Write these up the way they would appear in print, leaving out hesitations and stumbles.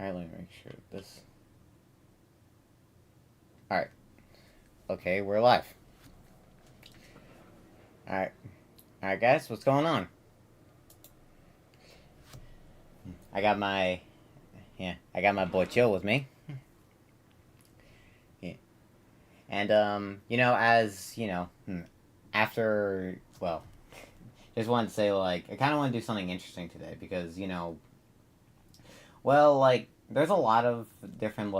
Alright, let me make sure this... Alright. Okay, we're live. Alright. Alright, guys, what's going on? I got my... Yeah, I got my boy Chill with me. Yeah. And, after... Well, just wanted to say, I kind of want to do something interesting today because, there's a lot of different,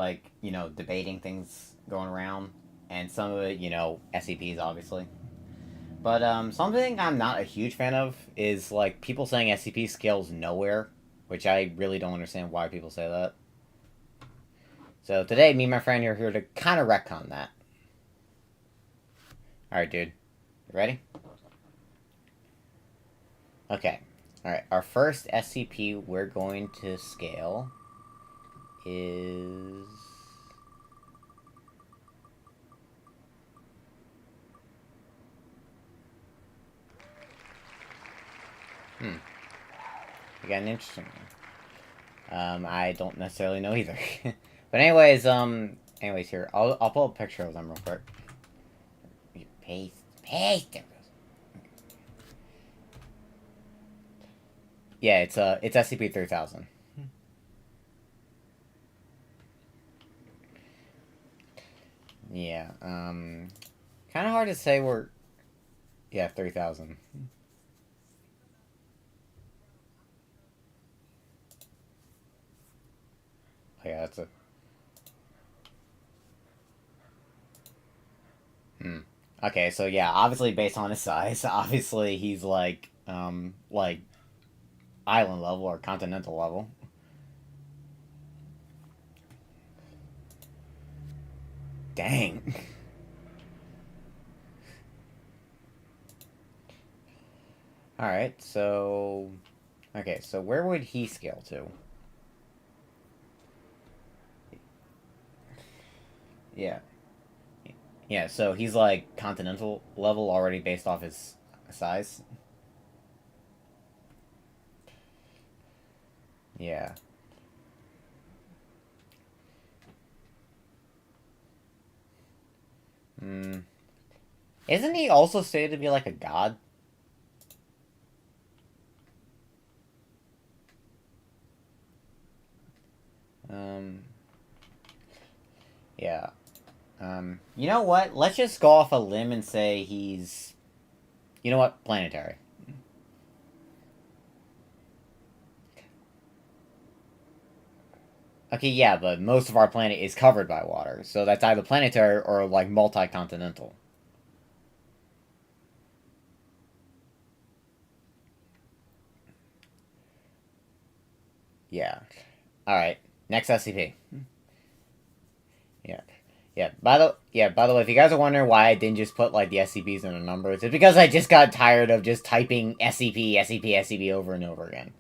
debating things going around, and some of it, SCPs, obviously. But, something I'm not a huge fan of is, people saying SCP scales nowhere, which I really don't understand why people say that. So today, me and my friend are here to kind of retcon that. Alright, dude. You ready? Okay. Alright, our first SCP we're going to scale is... I got an interesting one. I don't necessarily know either. But anyways, here, I'll pull a picture of them real quick. Paste. There it goes. Yeah, it's SCP-3000. Yeah, kind of hard to say where... Yeah, 3000. Oh, yeah, that's a... Okay, so yeah, obviously based on his size, obviously he's island level or continental level. Dang. Alright, so... Okay, so where would he scale to? Yeah. Yeah, so he's continental level already based off his size. Yeah. Isn't he also stated to be a god? Yeah. You know what? Let's just go off a limb and say he's... You know what? Planetary. Okay, yeah, but most of our planet is covered by water, so that's either planetary or, multi-continental. Yeah. Alright, next SCP. Yeah. By the way, if you guys are wondering why I didn't just put the SCPs in the numbers, it's because I just got tired of just typing SCP, SCP, SCP over and over again.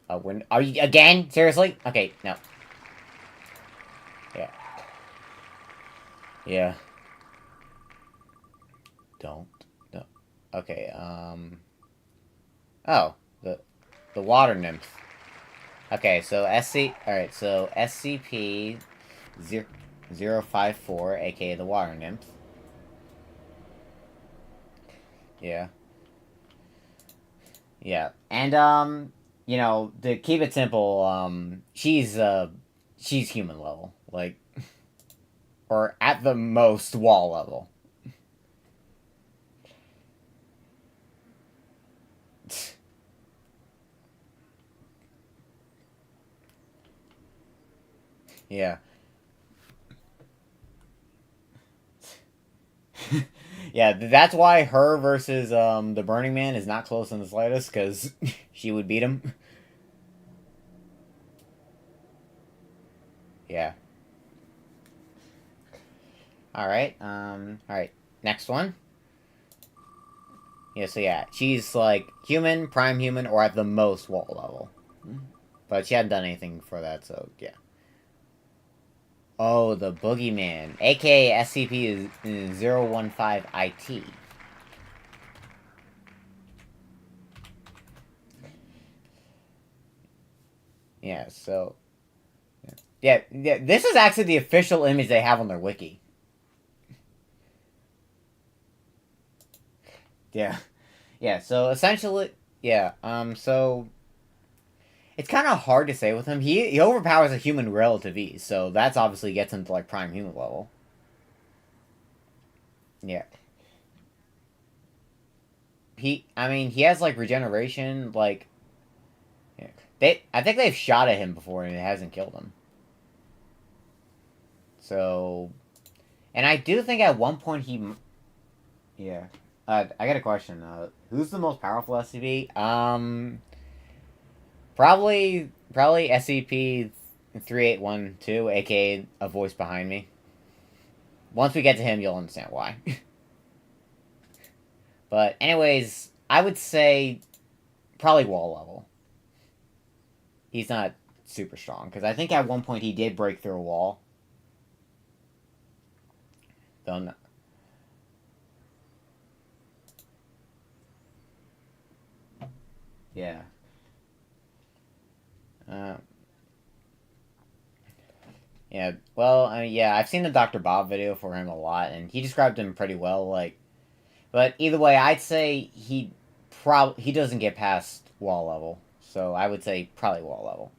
Are you again? Seriously? Okay, no. Yeah. Yeah. Don't. Okay, Oh, the water nymph. Okay, so Alright, so SCP 054, aka the water nymph. Yeah. Yeah. And, to keep it simple, she's human level. Or at the most, wall level. Yeah. Yeah, that's why her versus the Burning Man is not close in the slightest, because she would beat him. Yeah. Alright. Next one. Yeah, so yeah, she's human, prime human, or at the most wall level. But she hadn't done anything for that, so yeah. Oh, the Boogeyman, aka SCP is 015IT. Yeah, so yeah, this is actually the official image they have on their wiki. Yeah, yeah. So essentially, yeah. So it's kind of hard to say with him. He overpowers a human relative ease, so that's obviously gets him to like prime human level. Yeah. I mean, he has like regeneration. Like, yeah. I think they've shot at him before and it hasn't killed him. So, and I do think at one point yeah. I got a question. Who's the most powerful SCP? Probably SCP 3812, aka a voice behind me. Once we get to him, you'll understand why. But anyways, I would say probably wall level. He's not super strong because I think at one point he did break through a wall. Though, yeah. Uh, yeah. Well, yeah, I've seen the Dr. Bob video for him a lot, and he described him pretty well. Like, but either way, I'd say he doesn't get past wall level. So I would say probably wall level.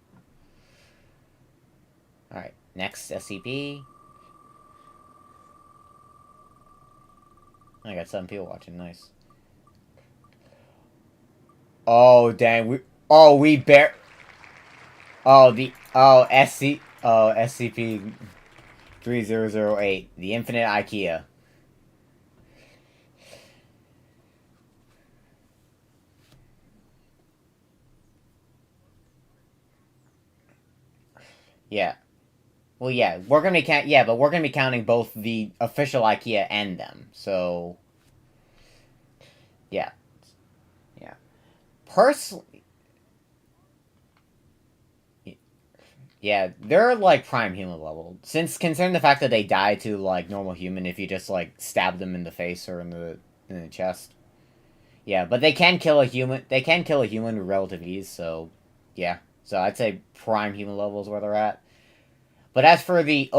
All right, next SCP. I got 7 people watching. Nice. Oh dang! We bear. SCP 3008, the Infinite IKEA. Yeah. Well, yeah, but we're gonna be counting both the official IKEA and them. So, yeah, yeah. Personally, yeah, they're like prime human level. Since considering the fact that they die to like normal human if you just like stab them in the face or in the chest. Yeah, but they can kill a human. They can kill a human with relative ease. So, yeah. So I'd say prime human level is where they're at. But as for the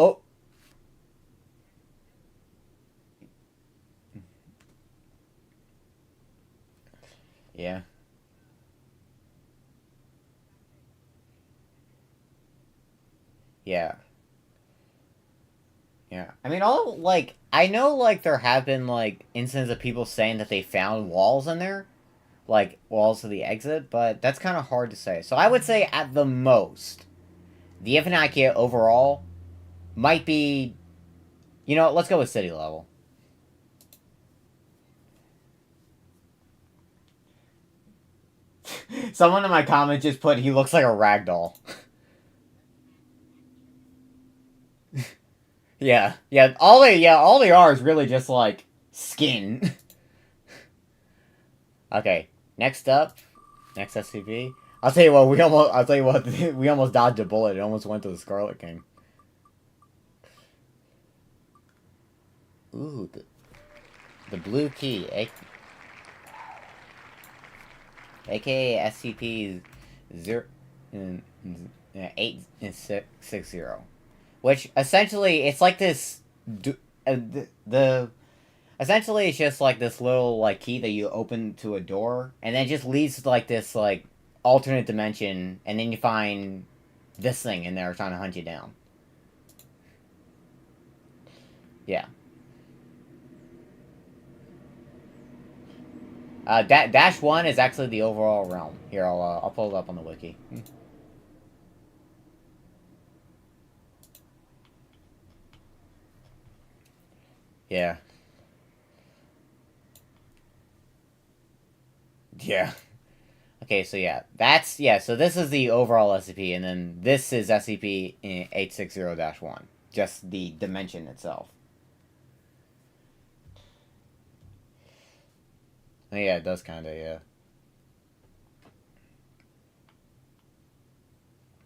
yeah, yeah, yeah. I mean, all like I know like there have been like instances of people saying that they found walls in there, like walls to the exit, but that's kind of hard to say. So I would say at the most, the Infinite IKEA overall might be, let's go with city level. Someone in my comment just put he looks like a rag doll. All they are is really just like skin. Okay, next up, next SCP. I'll tell you what, we almost dodged a bullet. It almost went to the Scarlet King. Ooh, the blue key, aka SCP 0 860, which essentially it's like this. The essentially it's just like this little like key that you open to a door, and then it just leads to like this like alternate dimension, and then you find this thing in there trying to hunt you down. Yeah. -1 is actually the overall realm. Here, I'll pull it up on the wiki. Yeah. Yeah. Okay, so so this is the overall SCP, and then this is SCP 860-1, just the dimension itself. Oh, yeah, it does kinda, yeah.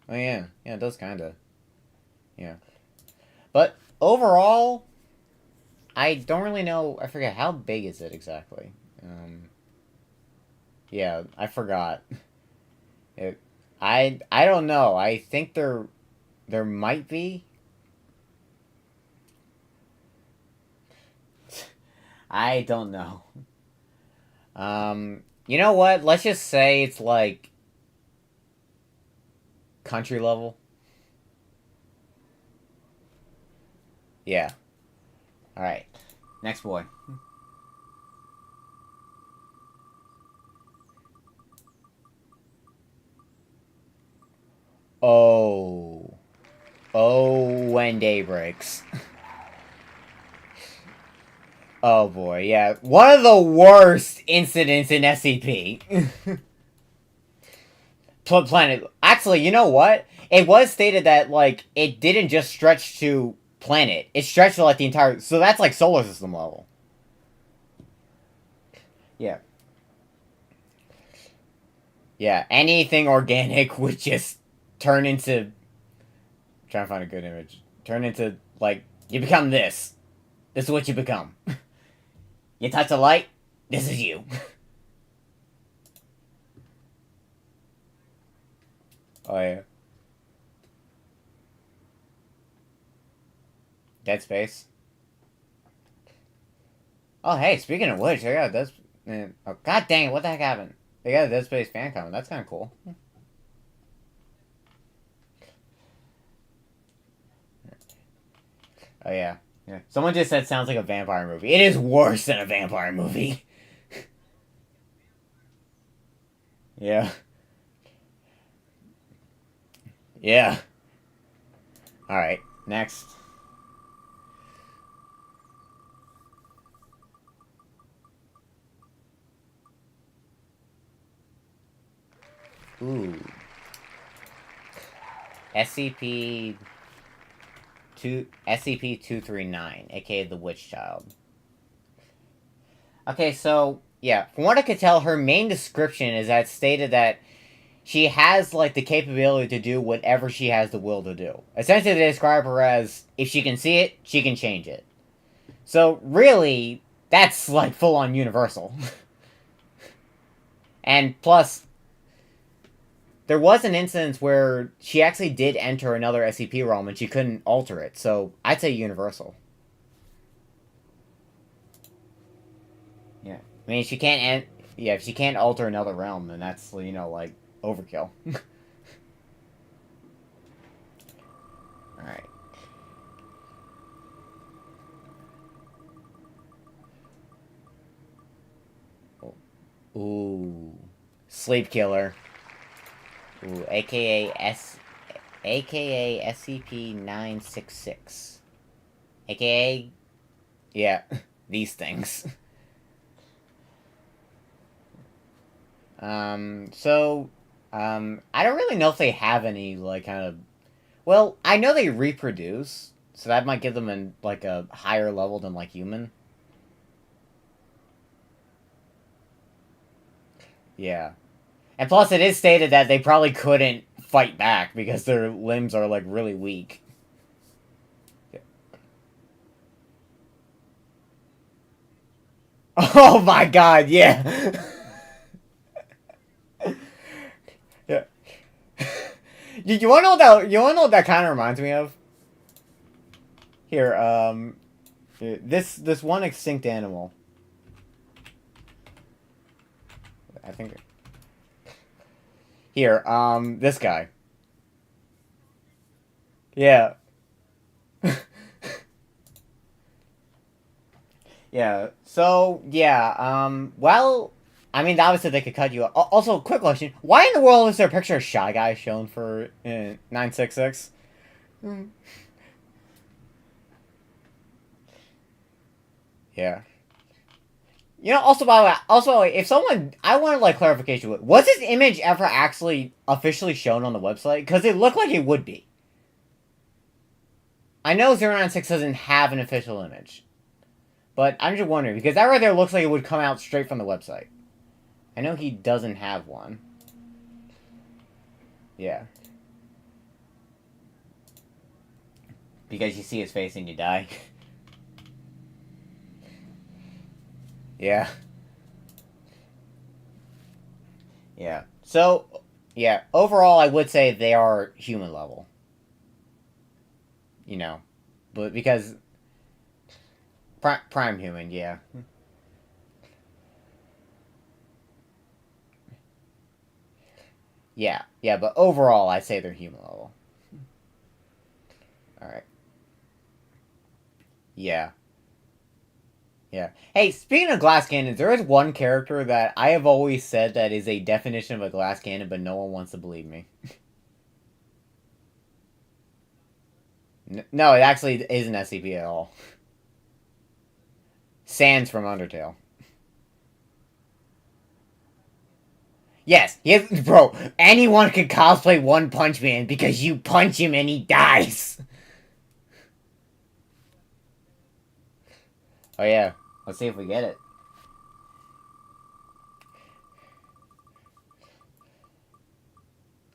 Oh yeah, it does kinda. Yeah. But overall, I don't really know. I forget how big is it exactly. Yeah, I forgot. It, I don't know. I think they're There might be. I don't know. You know what? Let's just say it's like country level. Yeah. All right. Next boy. Oh. Oh, when day breaks. Oh boy, yeah. One of the worst incidents in SCP. Planet. Actually, you know what? It was stated that, like, it didn't just stretch to planet. It stretched to, like, the entire. So that's, like, solar system level. Yeah. Yeah. Anything organic would just turn into. Trying to find a good image. Turn into, like, you become this. This is what you become. You touch the light, this is you. Oh, yeah. Dead Space. Oh, hey, speaking of which, they got a Dead Space. Oh, god dang it, what the heck happened? They got a Dead Space fan coming. That's kind of cool. Oh, yeah. Yeah. Someone just said sounds like a vampire movie. It is worse than a vampire movie. Yeah. Yeah. Alright, next. Ooh. SCP 239, aka the Witch Child. Okay, so yeah, from what I could tell, her main description is that stated that she has like the capability to do whatever she has the will to do. Essentially, they describe her as if she can see it, she can change it. So really, that's like full on universal. And plus, there was an instance where she actually did enter another SCP realm and she couldn't alter it. So I'd say universal. Yeah, I mean, she can't. Yeah, if she can't alter another realm, then that's like overkill. All right. Ooh, sleep killer. Ooh, AKA SCP 966, AKA yeah, these things. So, I don't really know if they have any like kind of. Well, I know they reproduce, so that might give them like a higher level than like human. Yeah. And plus, it is stated that they probably couldn't fight back because their limbs are like really weak. Yeah. Oh my god! Yeah. Yeah. You want to know what that? You want to know what that kind of reminds me of? Here, this one extinct animal. I think. Here, this guy. Yeah. Yeah. So yeah. Well, I mean, obviously they could cut you off. Also, quick question: why in the world is there a picture of Shy Guy shown for 966? Mm. Yeah. Also by the way, if someone, I wanted like clarification. Was this image ever actually officially shown on the website? Because it looked like it would be. I know 096 doesn't have an official image, but I'm just wondering because that right there looks like it would come out straight from the website. I know he doesn't have one. Yeah. Because you see his face and you die. Yeah. Yeah. So, yeah. Overall, I would say they are human level. you know, but because prime human, yeah, yeah, but overall, I'd say they're human level. All right, yeah, yeah. Hey, speaking of glass cannons, there is one character that I have always said that is a definition of a glass cannon, but no one wants to believe me. No, it actually isn't SCP at all. Sans from Undertale. Yes, bro. Anyone can cosplay One Punch Man because you punch him and he dies. Oh yeah, let's see if we get it.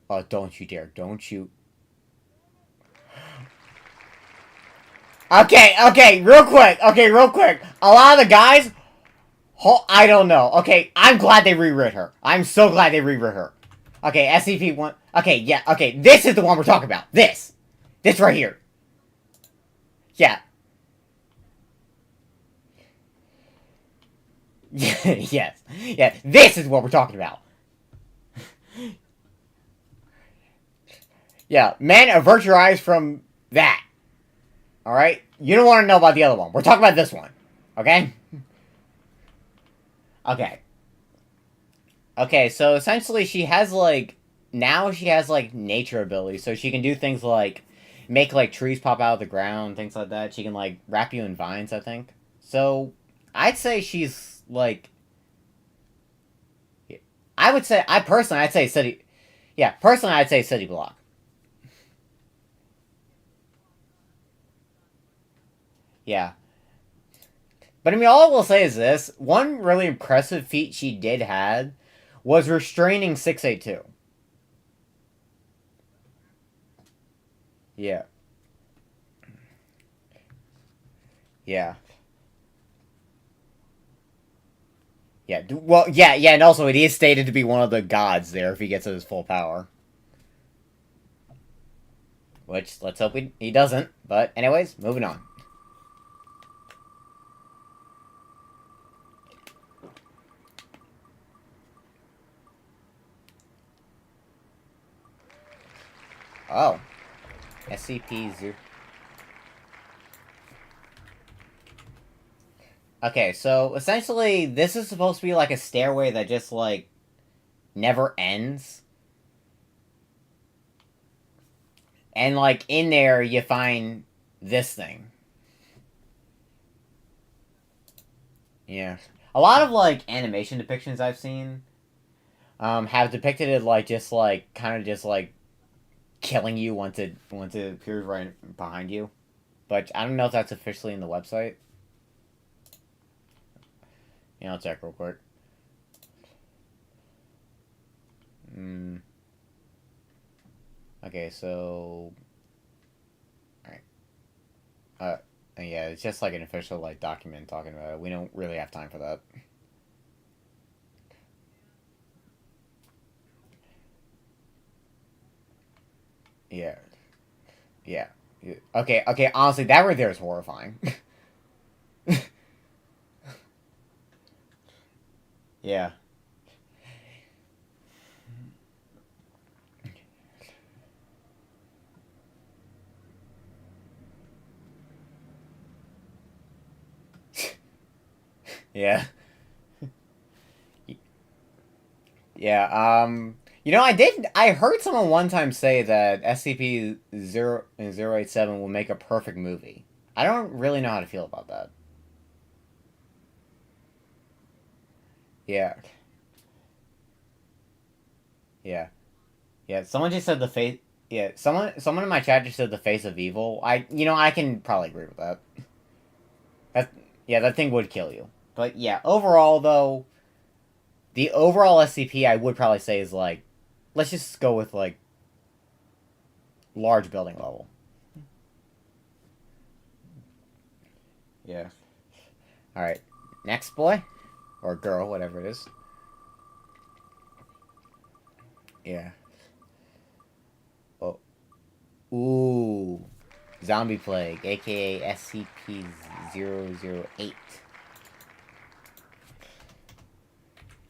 Oh, don't you dare! Don't you? Okay, real quick. Okay, real quick. A lot of the guys, I don't know. Okay, I'm glad they rewrote her. I'm so glad they rewrote her. Okay, SCP one. Okay, yeah. Okay, this is the one we're talking about. This right here. Yeah. Yes. Yeah. This is what we're talking about. Yeah, man, avert your eyes from that. All right, you don't want to know about the other one. We're talking about this one. Okay. Okay. Okay. So essentially, she has like now she has like nature abilities, so she can do things like make like trees pop out of the ground, things like that. She can like wrap you in vines, I think. So I'd say she's like I would say I personally I'd say city. Yeah, personally I'd say city block. Yeah. But I mean, all I will say is this: one really impressive feat she did had was restraining 682. Yeah, yeah, yeah. Well, yeah, and also it is stated to be one of the gods there if he gets his full power. Which let's hope he doesn't. But anyways, moving on. Oh, SCP 0. Okay, so essentially, this is supposed to be like a stairway that just like never ends, and like in there you find this thing. Yeah. A lot of like animation depictions I've seen have depicted it like just like kind of just like killing you once it appears right behind you. But I don't know if that's officially in the website. I'll check real quick. Mm, okay, so all right. Yeah, it's just like an official like document talking about it. We don't really have time for that. Yeah, yeah. Okay. Honestly, that right there is horrifying. Yeah, yeah. Yeah, I did. I heard someone one time say that SCP 087 will make a perfect movie. I don't really know how to feel about that. Yeah, yeah, yeah. Someone just said the face. Yeah, someone in my chat just said the face of evil. I can probably agree with that. That, yeah, that thing would kill you. But yeah, overall though, the overall SCP I would probably say is like, let's just go with like large building level. Yeah. All right, next boy or girl, whatever it is. Yeah. Oh. Ooh. Zombie Plague, aka SCP-008.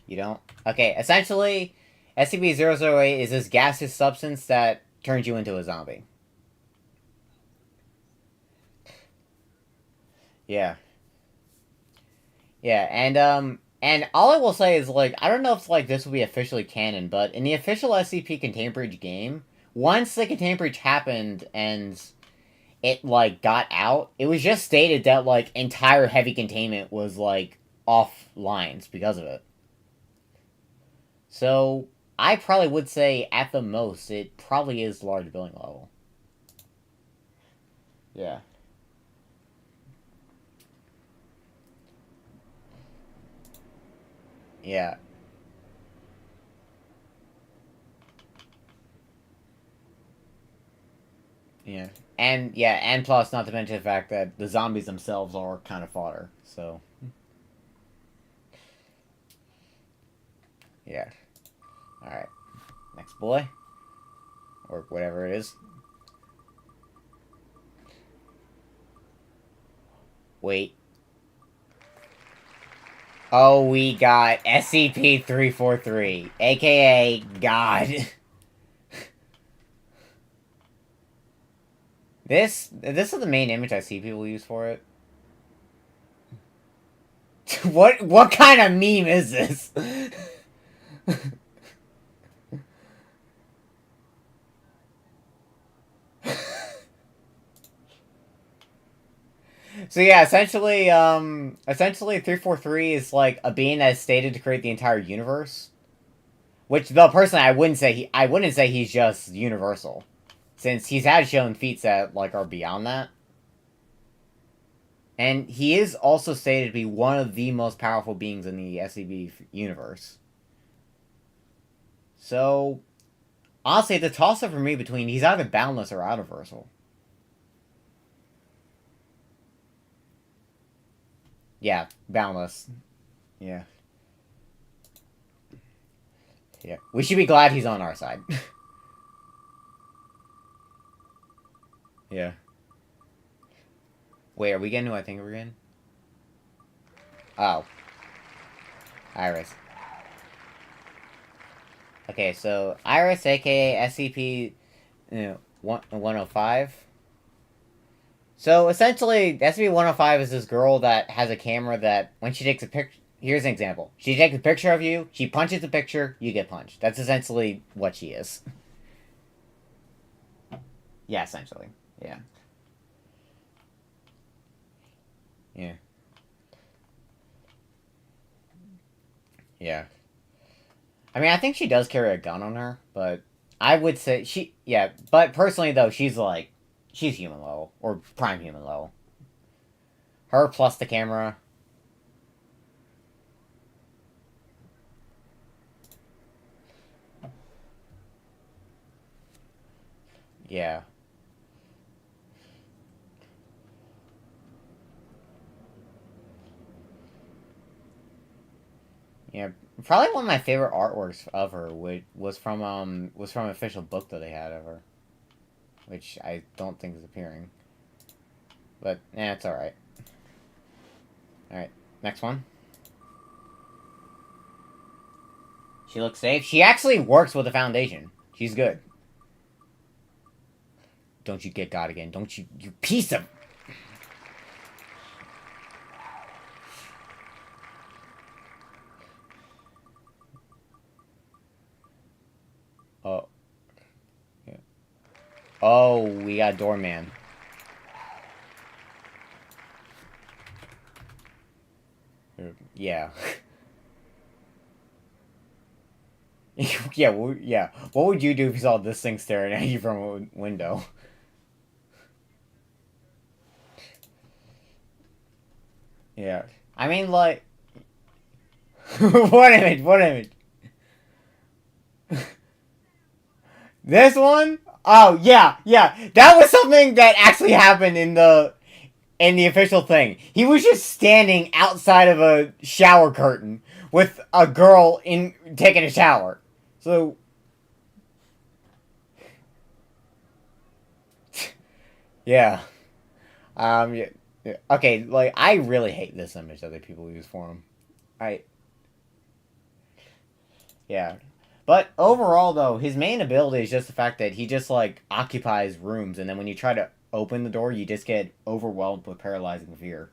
You don't? Okay, essentially, SCP-008 is this gaseous substance that turns you into a zombie. Yeah. Yeah, and all I will say is, like, I don't know if, like, this will be officially canon, but in the official SCP Contain Breach game, once the Contain Breach happened and it, like, got out, it was just stated that, like, entire heavy containment was, like, off lines because of it. So, I probably would say, at the most, it probably is large building level. Yeah. Yeah. And plus, not to mention the fact that the zombies themselves are kind of fodder, so. Yeah. Alright. Next boy. Or whatever it is. Wait. Oh, we got SCP-343, aka God. This is the main image I see people use for it. What kind of meme is this? So yeah, essentially 343 is like a being that is stated to create the entire universe. Which, though, personally, I wouldn't say he's just universal, since he's had shown feats that like are beyond that. And he is also stated to be one of the most powerful beings in the SCP universe. So, honestly, the toss-up for me between he's either boundless or out of versal. Yeah, boundless. Yeah. Yeah. We should be glad he's on our side. Yeah. Wait, are we getting who I think we're getting? Oh. Iris. Okay, so Iris, aka SCP 105. So essentially, SCP 105 is this girl that has a camera that when she takes a picture. Here's an example. She takes a picture of you, she punches the picture, you get punched. That's essentially what she is. Yeah, essentially. Yeah. Yeah. Yeah. I mean, I think she does carry a gun on her, but I would say she. Yeah, but personally, though, she's like. She's human level. Or prime human level. Her plus the camera. Yeah. Yeah. Probably one of my favorite artworks of her was from an official book that they had of her, which I don't think is appearing. But it's all right. All right, next one. She looks safe. She actually works with the Foundation. She's good. Don't you get God again? Don't you piece of. Oh. Yeah. Oh, we got Doorman. Yeah. Yeah. What would you do if you saw this thing staring at you from a window? Yeah. I mean, like. What image? What image? This one? Oh, yeah, yeah. That was something that actually happened in the official thing. He was just standing outside of a shower curtain with a girl in taking a shower. So Yeah. Yeah, yeah. Okay, like, I really hate this image that the people use for him. I, yeah. But overall, though, his main ability is just the fact that he just, like, occupies rooms, and then when you try to open the door, you just get overwhelmed with paralyzing fear.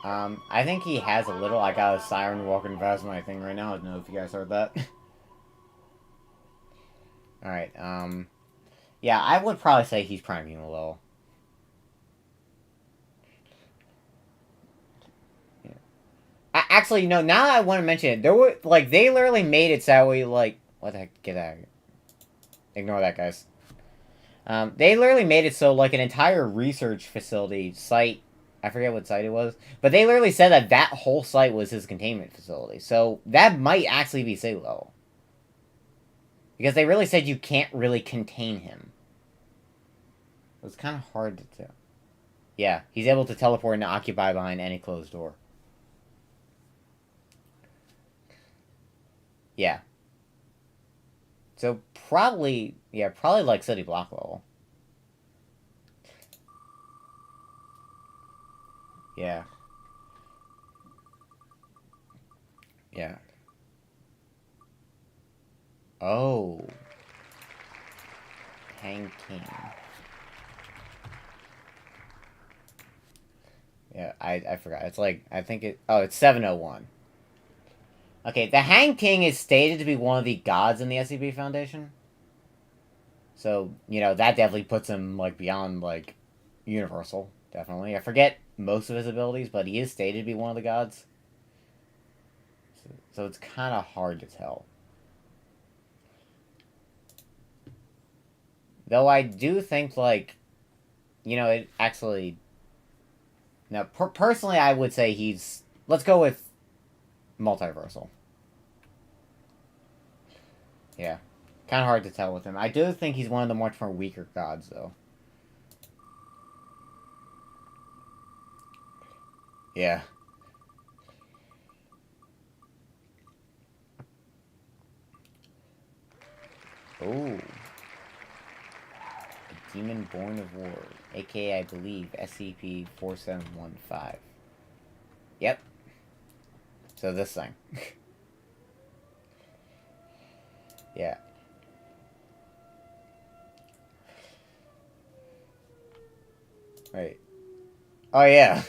I think he has a little. I got a siren walking past my thing right now. I don't know if you guys heard that. Alright, yeah, I would probably say he's priming a little. Yeah. Actually, no, now that I want to mention it, there were, like, they literally made it so we, like, what the heck, get out of here. Ignore that, guys. They literally made it so, like, an entire research facility site, I forget what site it was, but they literally said that that whole site was his containment facility, so that might actually be safe level. Because they really said you can't really contain him. It was kind of hard to tell. Yeah, he's able to teleport and occupy behind any closed door. Yeah. So probably, yeah, probably like city block level. Yeah. Yeah. Oh. Hang King. Yeah, I forgot. It's like, I think it, oh, it's 701. Okay, the Hang King is stated to be one of the gods in the SCP Foundation. So, that definitely puts him, like, beyond, like, universal. Definitely. I forget most of his abilities, but he is stated to be one of the gods. So it's kind of hard to tell. Though I do think, like, it actually. Now, personally, I would say he's. Let's go with multiversal. Yeah. Kind of hard to tell with him. I do think he's one of the much more weaker gods, though. Yeah. Oh. A demon born of war. AKA, I believe, SCP-4715. Yep. So this thing. Yeah. Right. Oh, yeah.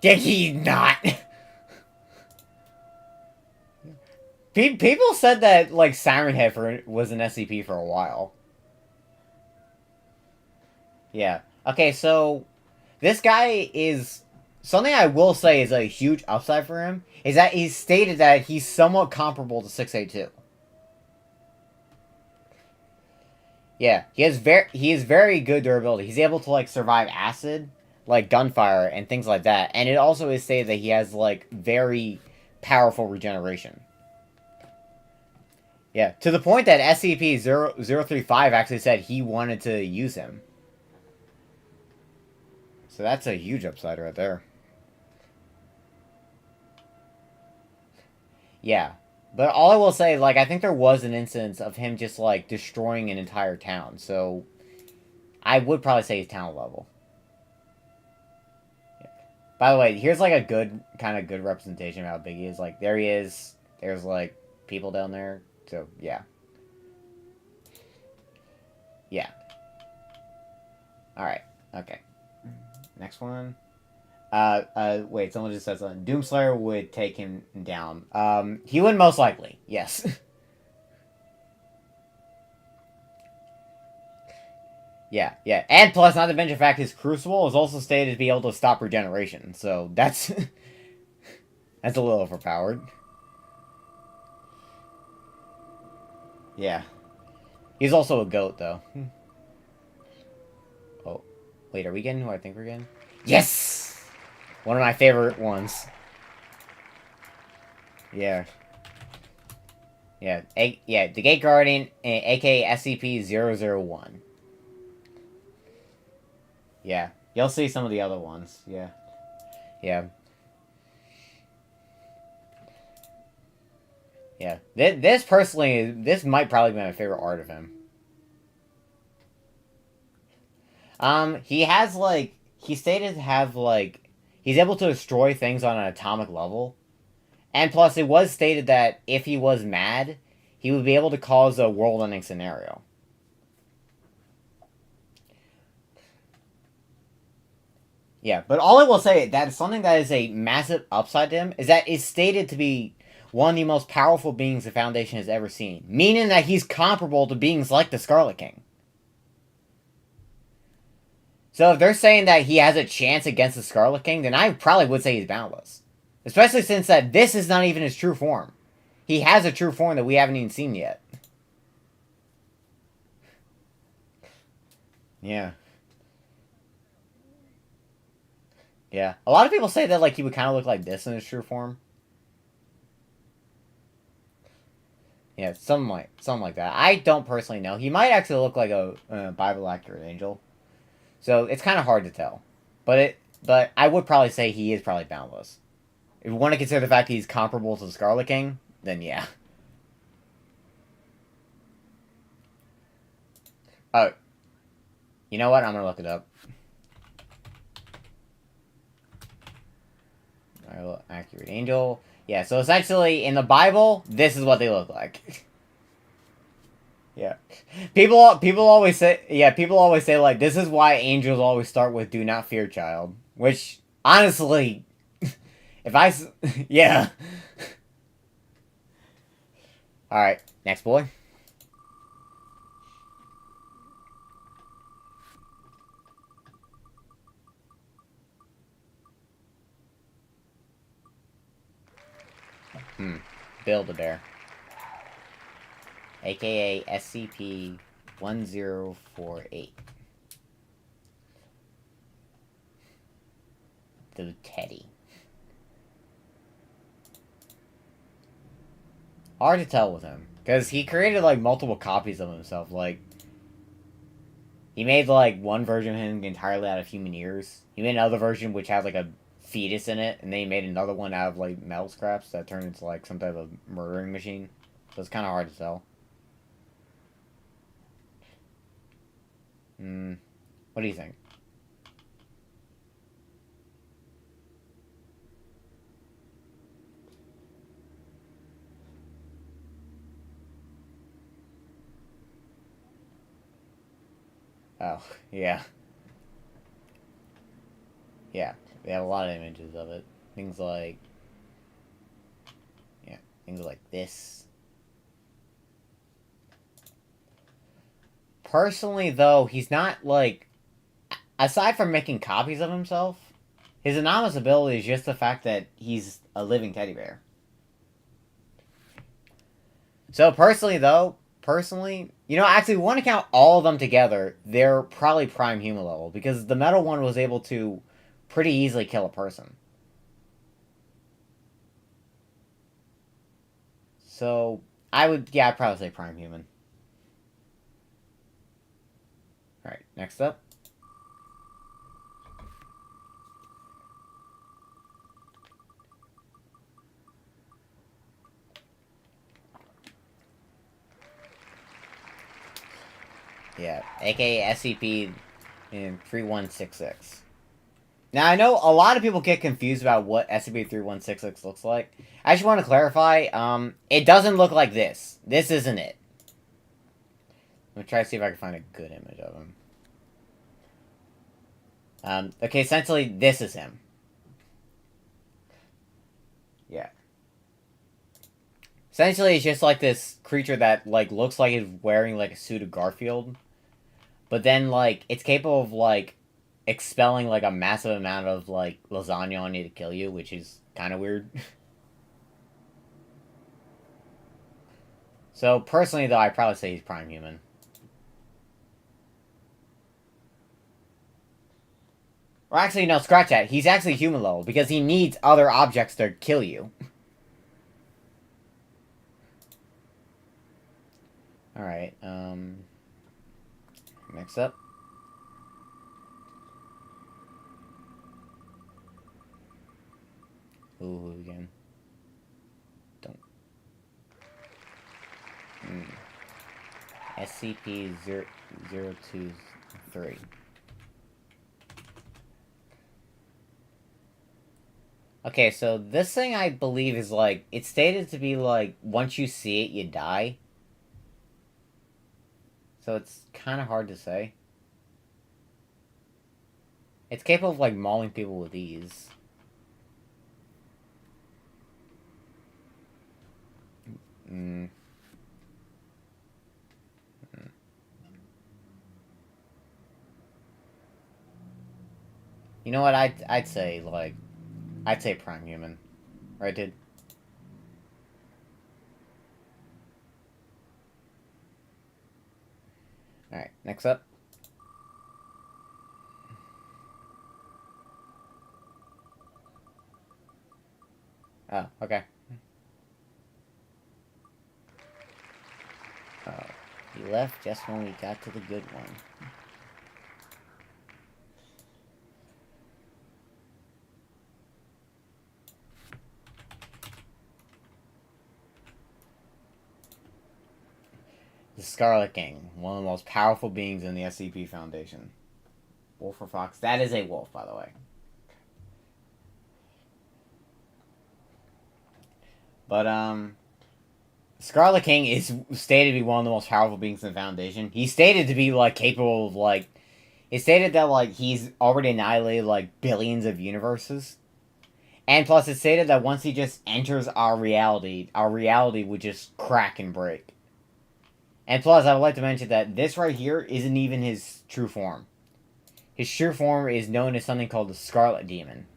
Did he not? People said that, like, Siren Head was an SCP for a while. Yeah. Okay, so this guy is something I will say is a huge upside for him is that he's stated that he's somewhat comparable to 682. Yeah, he is very good durability. He's able to, like, survive acid, like gunfire and things like that. And it also is stated that he has, like, very powerful regeneration. Yeah, to the point that SCP-035 actually said he wanted to use him. So that's a huge upside right there. Yeah. But all I will say, like, I think there was an instance of him just, like, destroying an entire town. So I would probably say he's town level. Yeah. By the way, here's, like, a kind of good representation of how big he is. Like, there he is. There's, like, people down there. So, yeah. Yeah. Alright. Okay. Next one. Wait, someone just said something. Doomslayer would take him down. He would most likely, yes. Yeah, yeah. And plus, not to mention the fact his Crucible is also stated to be able to stop regeneration, so that's... that's a little overpowered. Yeah. He's also a goat, though. Oh. Wait, are we getting who I think we're getting? Yes! One of my favorite ones. Yeah. Yeah, yeah, the Gate Guardian, aka SCP-001. Yeah. You'll see some of the other ones. Yeah. Yeah. Yeah. This personally, this might probably be my favorite art of him. He has like he stated to have like he's able to destroy things on an atomic level, and plus it was stated that if he was mad, he would be able to cause a world-ending scenario. Yeah, but all I will say that is something that is a massive upside to him is that it's stated to be one of the most powerful beings the Foundation has ever seen, meaning that he's comparable to beings like the Scarlet King. So if they're saying that he has a chance against the Scarlet King, then I probably would say he's boundless. Especially since that this is not even his true form. He has a true form that we haven't even seen yet. Yeah. Yeah. A lot of people say that like he would kind of look like this in his true form. Yeah, something like that. I don't personally know. He might actually look like a Bible accurate angel. So it's kind of hard to tell. But I would probably say he is probably boundless. If you want to consider the fact that he's comparable to the Scarlet King, then yeah. Oh, you know what? I'm gonna look it up. Accurate angel. Yeah, so essentially in the Bible, this is what they look like. Yeah. People always say like this is why angels always start with "Do not fear, child," which honestly, if I yeah. All right, next boy. Build-A-Bear, aka SCP 1048. The Teddy. Hard to tell with him because he created like multiple copies of himself. Like he made like one version of him entirely out of human ears. He made another version which had like a fetus in it, and then he made another one out of like metal scraps that turned into like some type of murdering machine. So it's kind of hard to tell. What do you think? Oh, yeah. Yeah. They have a lot of images of it. Things like yeah, things like this. Personally though, he's not like aside from making copies of himself, his anomalous ability is just the fact that he's a living teddy bear. So personally, actually, we want to count all of them together. They're probably prime human level because the metal one was able to pretty easily kill a person. So I'd probably say prime human. All right, next up. Yeah, aka SCP in 3166. Now I know a lot of people get confused about what SCP-3166 looks like. I just want to clarify. It doesn't look like this. This isn't it. Let me try to see if I can find a good image of him. Okay, essentially this is him. Yeah. Essentially, it's just like this creature that like looks like it's wearing like a suit of Garfield, but then like it's capable of like expelling like a massive amount of like lasagna on you to kill you, which is kind of weird. So personally, though, I'd probably say he's prime human. Or actually, no, scratch that. He's actually human level because he needs other objects to kill you. All right. Next up. Ooh, again. Don't. SCP-023. Okay, so this thing I believe is like, it's stated to be like, once you see it, you die. So it's kind of hard to say. It's capable of like mauling people with ease. Mm. You know what? I'd say like, I'd say prime human, right, dude? All right, next up. Oh, okay. Oh, he left just when we got to the good one. The Scarlet King, one of the most powerful beings in the SCP Foundation. Wolf or fox? That is a wolf, by the way. But, Scarlet King is stated to be one of the most powerful beings in the Foundation. He's stated to be, like, capable of, like... It's stated that, like, he's already annihilated, like, billions of universes. And plus, it's stated that once he just enters our reality would just crack and break. And plus, I would like to mention that this right here isn't even his true form. His true form is known as something called the Scarlet Demon.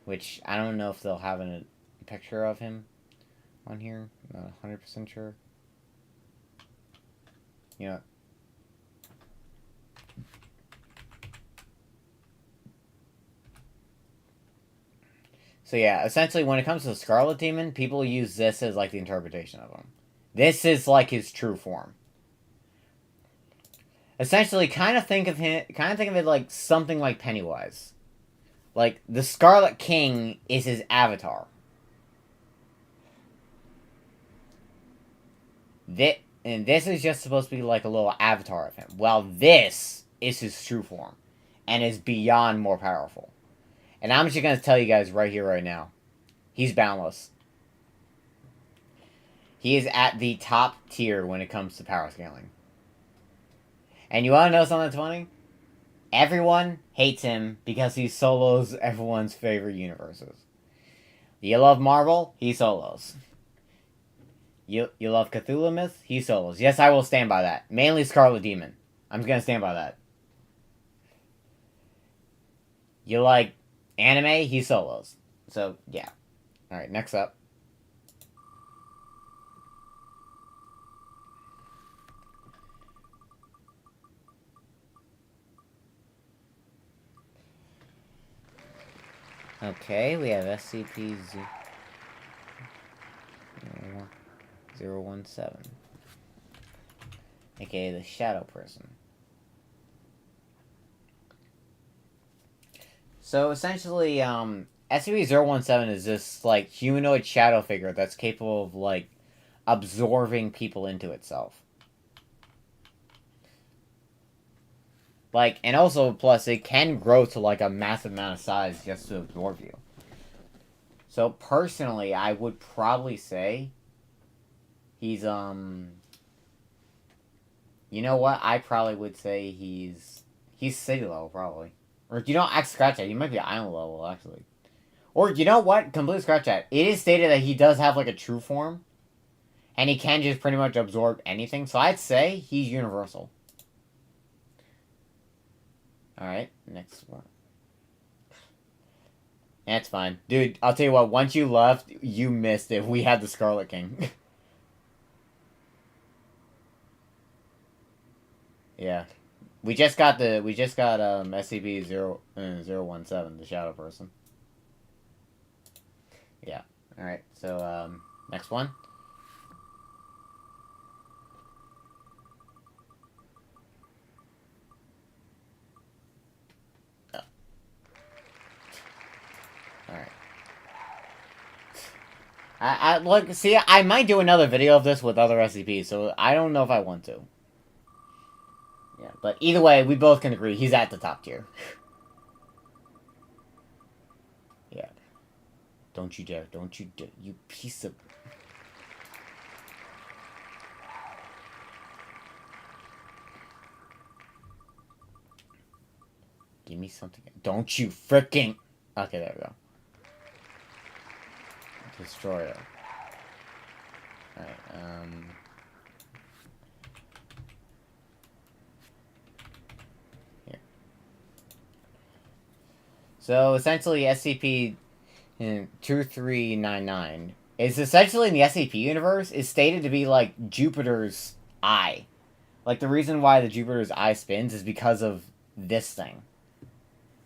Which, I don't know if they'll have a picture of him on here. I'm not 100% sure. You know. So yeah, essentially when it comes to the Scarlet Demon, people use this as like the interpretation of him. This is like his true form. Essentially, kind of think of it like something like Pennywise. Like the Scarlet King is his avatar. And this is just supposed to be like a little avatar of him. Well, this is his true form, and is beyond more powerful. And I'm just gonna tell you guys right here, right now, he's boundless. He is at the top tier when it comes to power scaling. And you wanna know something that's funny? Everyone hates him because he solos everyone's favorite universes. You love Marvel? He solos. You love Cthulhu Myth? He solos. Yes, I will stand by that. Mainly Scarlet Demon. I'm just gonna stand by that. You like anime? He solos. So, yeah. Alright, next up. Okay, we have SCP-017. AKA the Shadow Person. So essentially, SCP-017 is this, like, humanoid shadow figure that's capable of, like, absorbing people into itself. Like, and also, plus, it can grow to, like, a massive amount of size just to absorb you. So, personally, I would probably say he's, you know what? I probably would say he's city level, probably. Or, you know, scratch that. He might be island level, actually. Or, you know what? Completely scratch that. It is stated that he does have, like, a true form. And he can just pretty much absorb anything. So, I'd say he's universal. Alright, next one. That's fine. Dude, I'll tell you what, once you left, you missed it. We had the Scarlet King. Yeah. We just got SCP-017, the Shadow Person. Yeah. Alright, so, next one. Oh. Alright. I look, see, I might do another video of this with other SCPs, so I don't know if I want to. Yeah, but either way, we both can agree he's at the top tier. Yeah. Don't you dare. Don't you dare. You piece of... Give me something. Don't you freaking... Okay, there we go. Destroyer. Alright, here. So, essentially, SCP 2399 is essentially in the SCP universe is stated to be like Jupiter's eye. Like, the reason why the Jupiter's eye spins is because of this thing.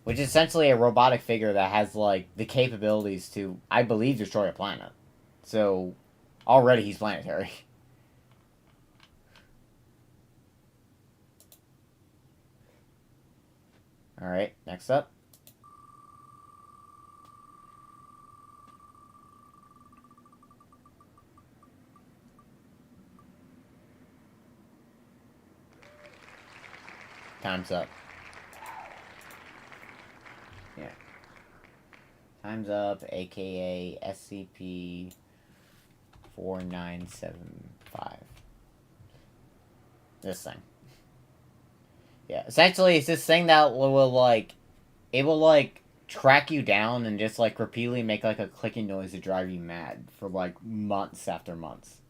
Which is essentially a robotic figure that has, like, the capabilities to, I believe, destroy a planet. So, already he's planetary. Alright, next up. Time's up. Yeah. Time's up, aka SCP 4975. This thing. Yeah, essentially it's this thing that will like, it will like track you down and just like repeatedly make like a clicking noise to drive you mad for like months after months.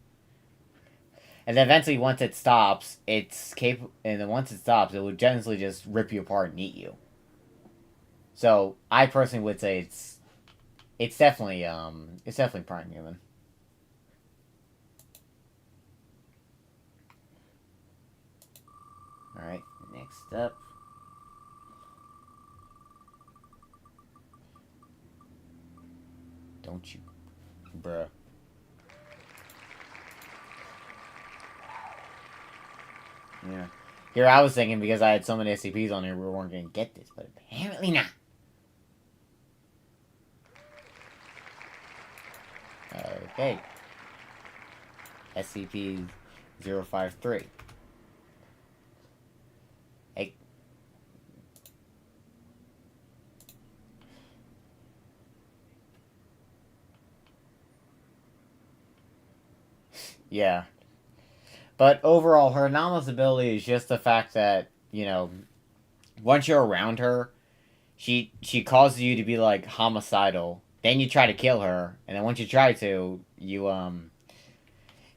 And then eventually once it stops, and then once it stops, it will generally just rip you apart and eat you. So I personally would say it's definitely prime human. Alright, next up. Don't you, bruh. Yeah. Here I was thinking because I had so many SCPs on here we weren't going to get this, but apparently not. Okay. SCP-053. Hey. Yeah. But overall, her anomalous ability is just the fact that, you know, once you're around her, she causes you to be, like, homicidal. Then you try to kill her, and then once you try to, you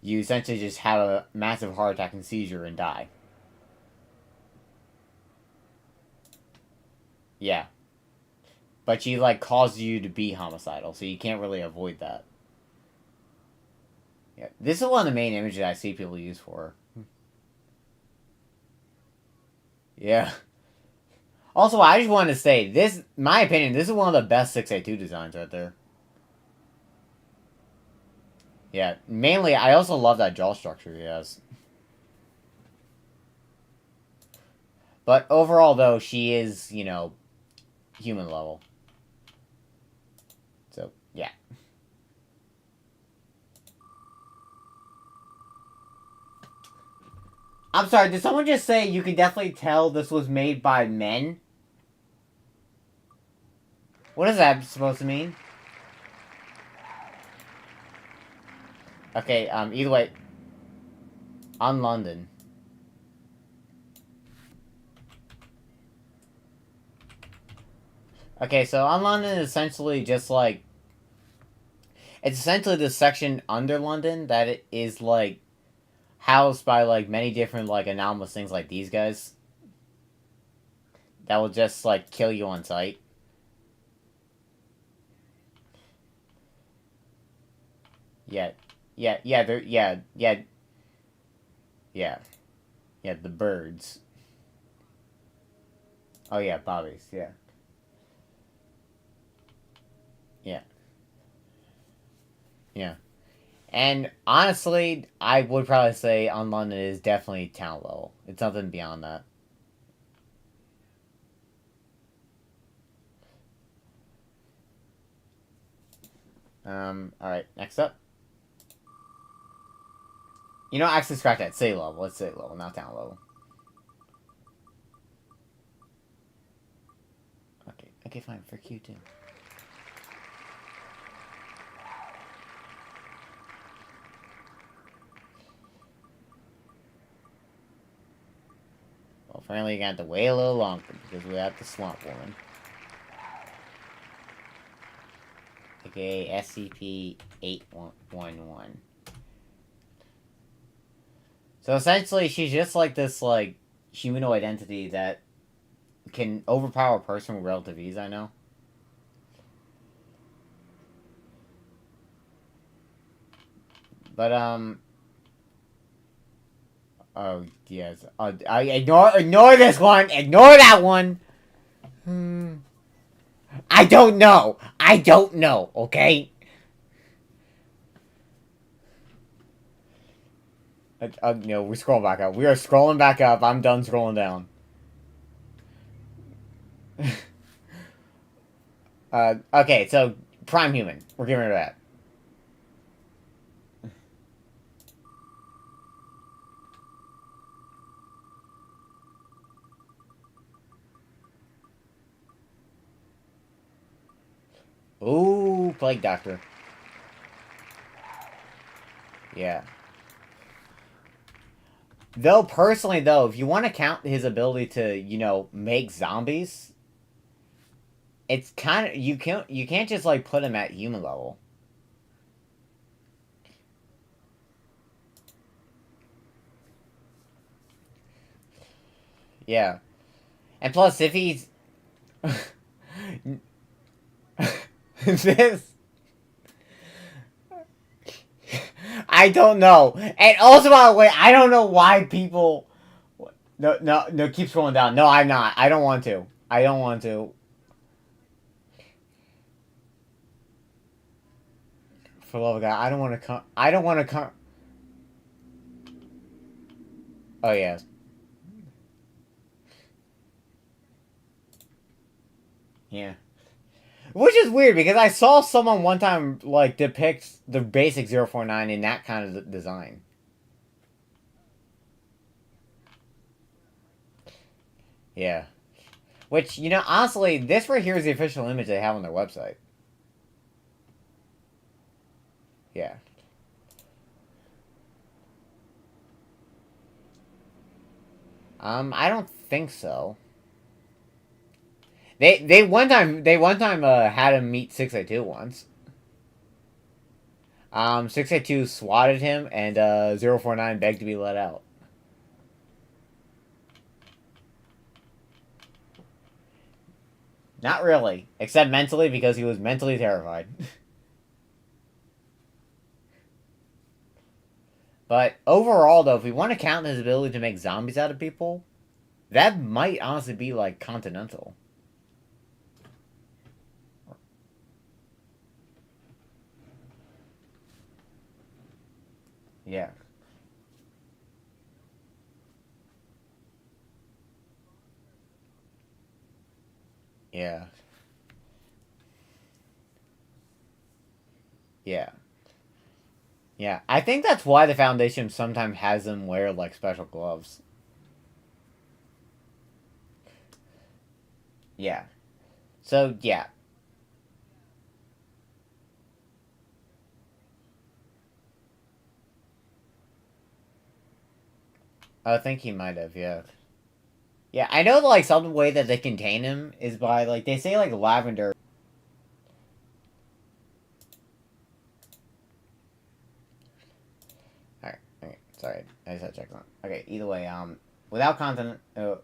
essentially just have a massive heart attack and seizure and die. Yeah. But she, like, causes you to be homicidal, so you can't really avoid that. Yeah. This is one of the main images I see people use for her. Yeah. Also, I just wanted to say, this, my opinion, this is one of the best 682 designs right there. Yeah, mainly, I also love that jaw structure he has. But overall, though, she is, you know, human level. So, yeah. I'm sorry, did someone just say you can definitely tell this was made by men? What is that supposed to mean? Okay, either way. On London. Okay, so on London is essentially just like... It's essentially the section under London that it is, like, housed by, like, many different, like, anomalous things like these guys. That will just, like, kill you on sight. Yeah. Yeah, the birds. Oh, yeah, bobbies, yeah. Yeah. Yeah. And honestly, I would probably say on London is definitely town level. It's nothing beyond that. Alright, next up. You know, actually scratch that. City level. Let's city level, not town level. Okay, fine. For Q2. Well, apparently you're gonna have to wait a little longer because we have the Swamp Woman. Okay, SCP-811. So essentially, she's just like this, like, humanoid entity that can overpower a person with relative ease, I know. But, oh, yes. I ignore this one! Ignore that one! I don't know! I don't know, okay? No, we scroll back up. We are scrolling back up. I'm done scrolling down. Okay, so, Prime Human. We're getting rid of that. Ooh, Plague Doctor. Yeah. Though, personally, though, if you want to count his ability to, you know, make zombies, it's kind of... You can't just, like, put him at human level. Yeah. And plus, if he's... this... I don't know. And also, by the way, I don't know why people... No, keep scrolling down. No, I'm not. I don't want to. I don't want to. For the love of God, I don't want to come... I don't want to come... Oh, yes. Yeah. Which is weird, because I saw someone one time, like, depict the basic 049 in that kind of design. Yeah. Which, you know, honestly, this right here is the official image they have on their website. Yeah. I don't think so. They one time had him meet 682 once. 682 swatted him, and 049 begged to be let out. Not really, except mentally, because he was mentally terrified. But overall, though, if we want to count his ability to make zombies out of people, that might honestly be like Continental. Yeah. Yeah. Yeah. Yeah. I think that's why the Foundation sometimes has them wear, like, special gloves. Yeah. So, yeah. I think he might have, yeah. Yeah, I know, like, some way that they contain him is by, like, they say, like, lavender. Alright, okay, sorry. I just had to check on. Okay, either way, without content,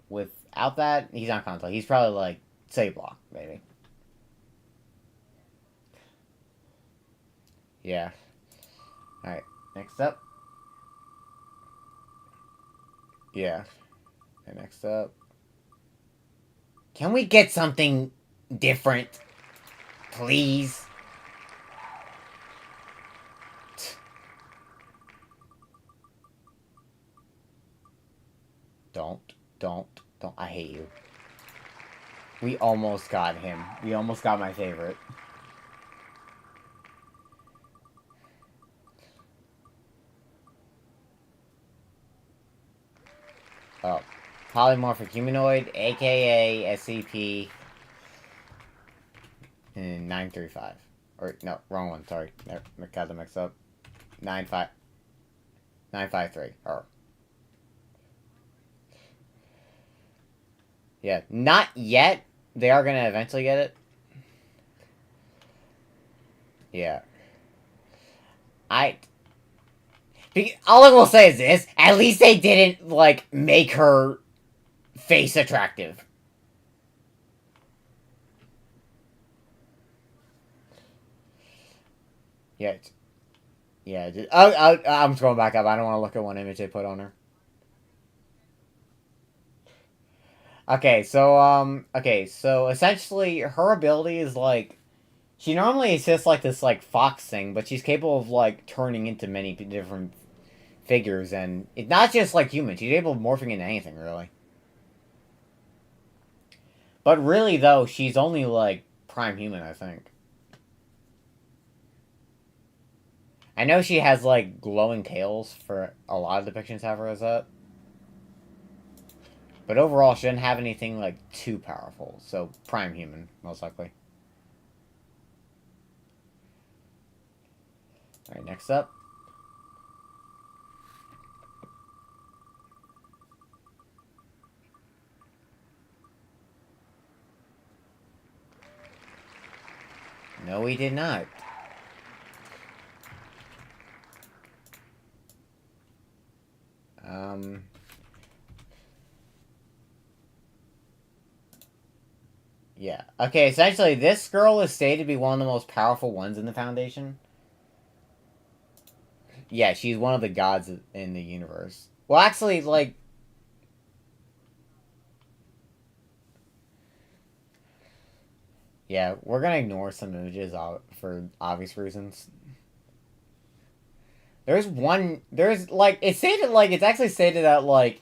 without that, he's not console. He's probably, like, say block, maybe. Yeah. Alright, next up. Yeah. And next up. Can we get something different? Please? Don't. Don't. Don't. I hate you. We almost got him. We almost got my favorite. Oh. Polymorphic humanoid, aka SCP 935. Or, no, wrong one, sorry. Got them mixed up. 95. 953. Or. Yeah, not yet. They are gonna eventually get it. Yeah. I. All I will say is this: at least they didn't like make her face attractive. Yeah. Yeah. I'm scrolling back up. I don't want to look at one image they put on her. Okay, so essentially her ability is like she normally is just like this like fox thing, but she's capable of like turning into many different figures, and it's not just like humans. She's able of morphing into anything really. But really though, she's only like prime human, I think. I know she has like glowing tails for a lot of depictions have her as that. But overall, she doesn't have anything like too powerful. So prime human, most likely. All right, next up. No, we did not. Um. Yeah. Okay, essentially, this girl is stated to be one of the most powerful ones in the Foundation. Yeah, she's one of the gods in the universe. Well, actually, like. Yeah, we're gonna ignore some images for obvious reasons. There's, like, it's stated, like, it's actually stated that, like,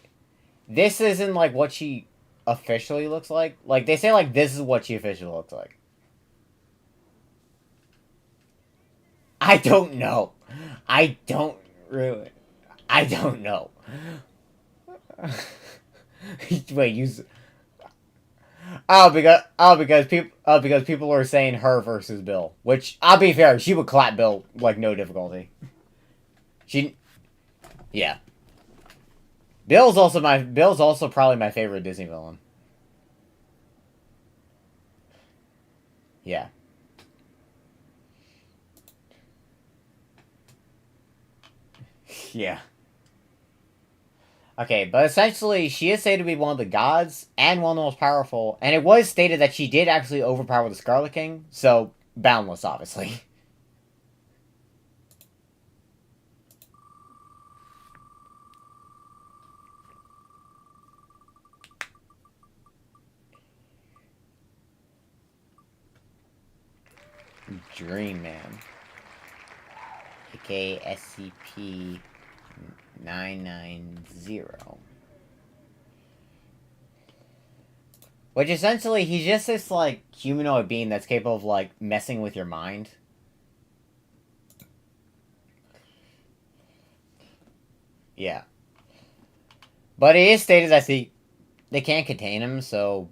this isn't, like, what she officially looks like. Like, they say, like, this is what she officially looks like. I don't know. I don't really. I don't know. Wait, you. Because people are saying her versus Bill, which I'll be fair, she would clap Bill like no difficulty. She, yeah. Bill's also probably my favorite Disney villain. Yeah. Yeah. Okay, but essentially, she is said to be one of the gods and one of the most powerful, and it was stated that she did actually overpower the Scarlet King, so boundless, obviously. Dream Man, aka SCP 990. Which essentially, he's just this, like, humanoid being that's capable of, like, messing with your mind. Yeah. But it is stated that they can't contain him, so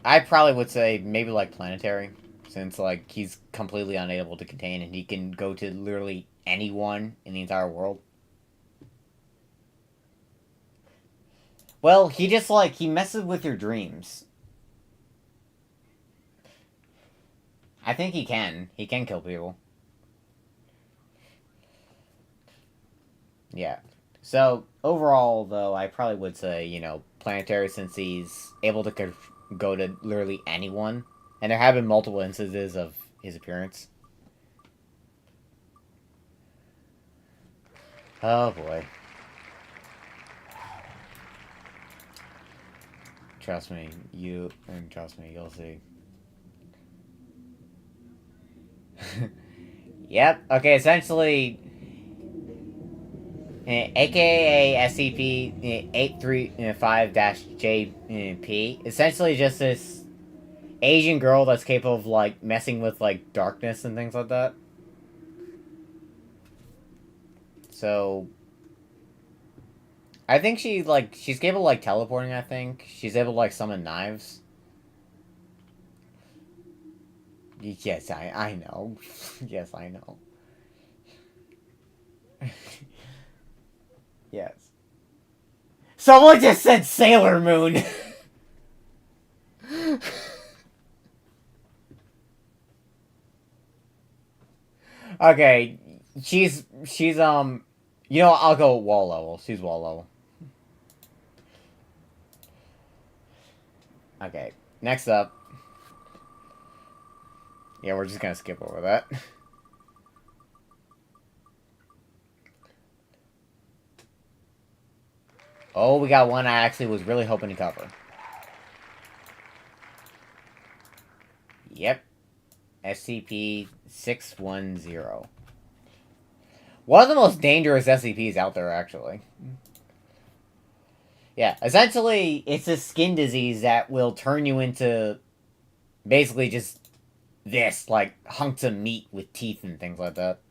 I probably would say maybe, like, planetary. Since, like, he's completely unable to contain and he can go to literally anyone in the entire world. Well, he just, like, he messes with your dreams. I think he can. He can kill people. Yeah. So, overall, though, I probably would say, planetary since he's able to go to literally anyone. And there have been multiple instances of his appearance. Oh, boy. Trust me, you'll see. Yep, okay, essentially, aka SCP 835-JP, essentially just this Asian girl that's capable of, like, messing with, like, darkness and things like that. So, I think she's capable of, like, teleporting, I think. She's able to, like, summon knives. Yes, I know. Yes, I know. Yes. Someone just said Sailor Moon. Okay, she's. You know, I'll go wall level. She's wall level. Okay, next up. Yeah, we're just gonna skip over that. Oh, we got one I actually was really hoping to cover. Yep, SCP-610. One of the most dangerous SCPs out there, actually. Yeah, essentially, it's a skin disease that will turn you into basically just this, like, hunks of meat with teeth and things like that.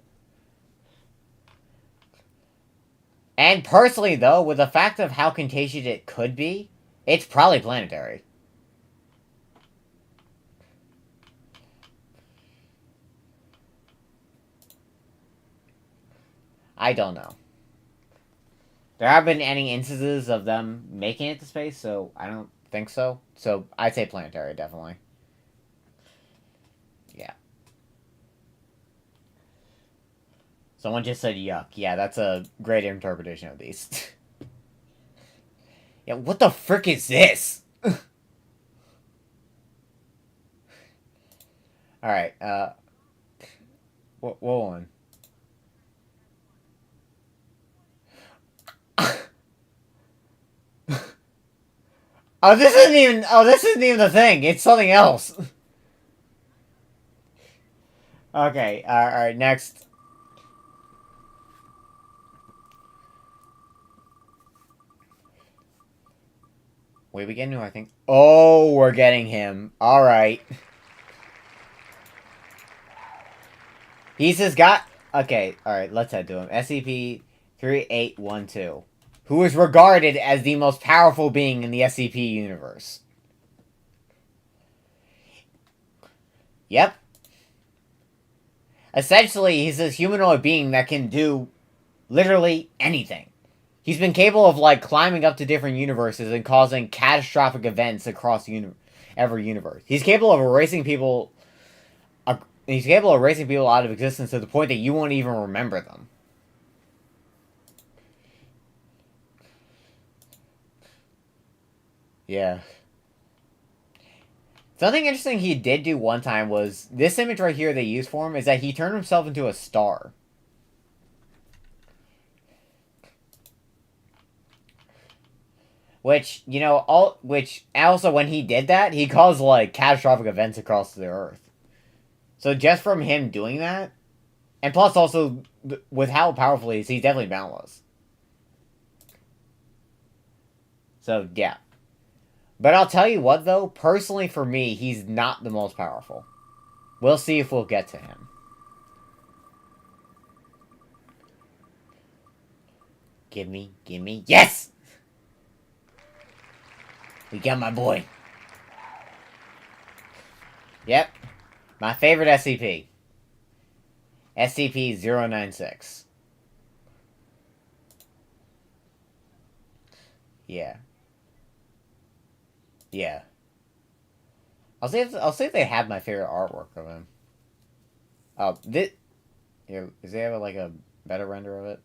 And personally, though, with the fact of how contagious it could be, it's probably planetary. I don't know. There haven't been any instances of them making it to space, so I don't think so. So I'd say planetary, definitely. Yeah. Someone just said yuck. Yeah, that's a great interpretation of these. Yeah, what the frick is this? Alright, what one? Oh, this isn't even the thing. It's something else. Okay, alright, next. Wait, we getting to, I think. Oh, we're getting him. Alright. He's just got. Okay, alright, let's head to him. SCP 3812, who is regarded as the most powerful being in the SCP universe. Yep. Essentially, he's this humanoid being that can do literally anything. He's been capable of, like, climbing up to different universes and causing catastrophic events across every universe. He's capable of erasing people. He's capable of erasing people out of existence to the point that you won't even remember them. Yeah. Something interesting he did do one time was this image right here they used for him is that he turned himself into a star. Which, you know, which also when he did that, he caused like catastrophic events across the earth. So just from him doing that, and plus also with how powerful he is, he's definitely boundless. So yeah. But I'll tell you what though, personally for me, he's not the most powerful. We'll see if we'll get to him. Gimme. Yes! We got my boy. Yep. My favorite SCP. SCP-096. Yeah. Yeah. I'll see if they have my favorite artwork of him. Oh, this... Here, does they have like a better render of it?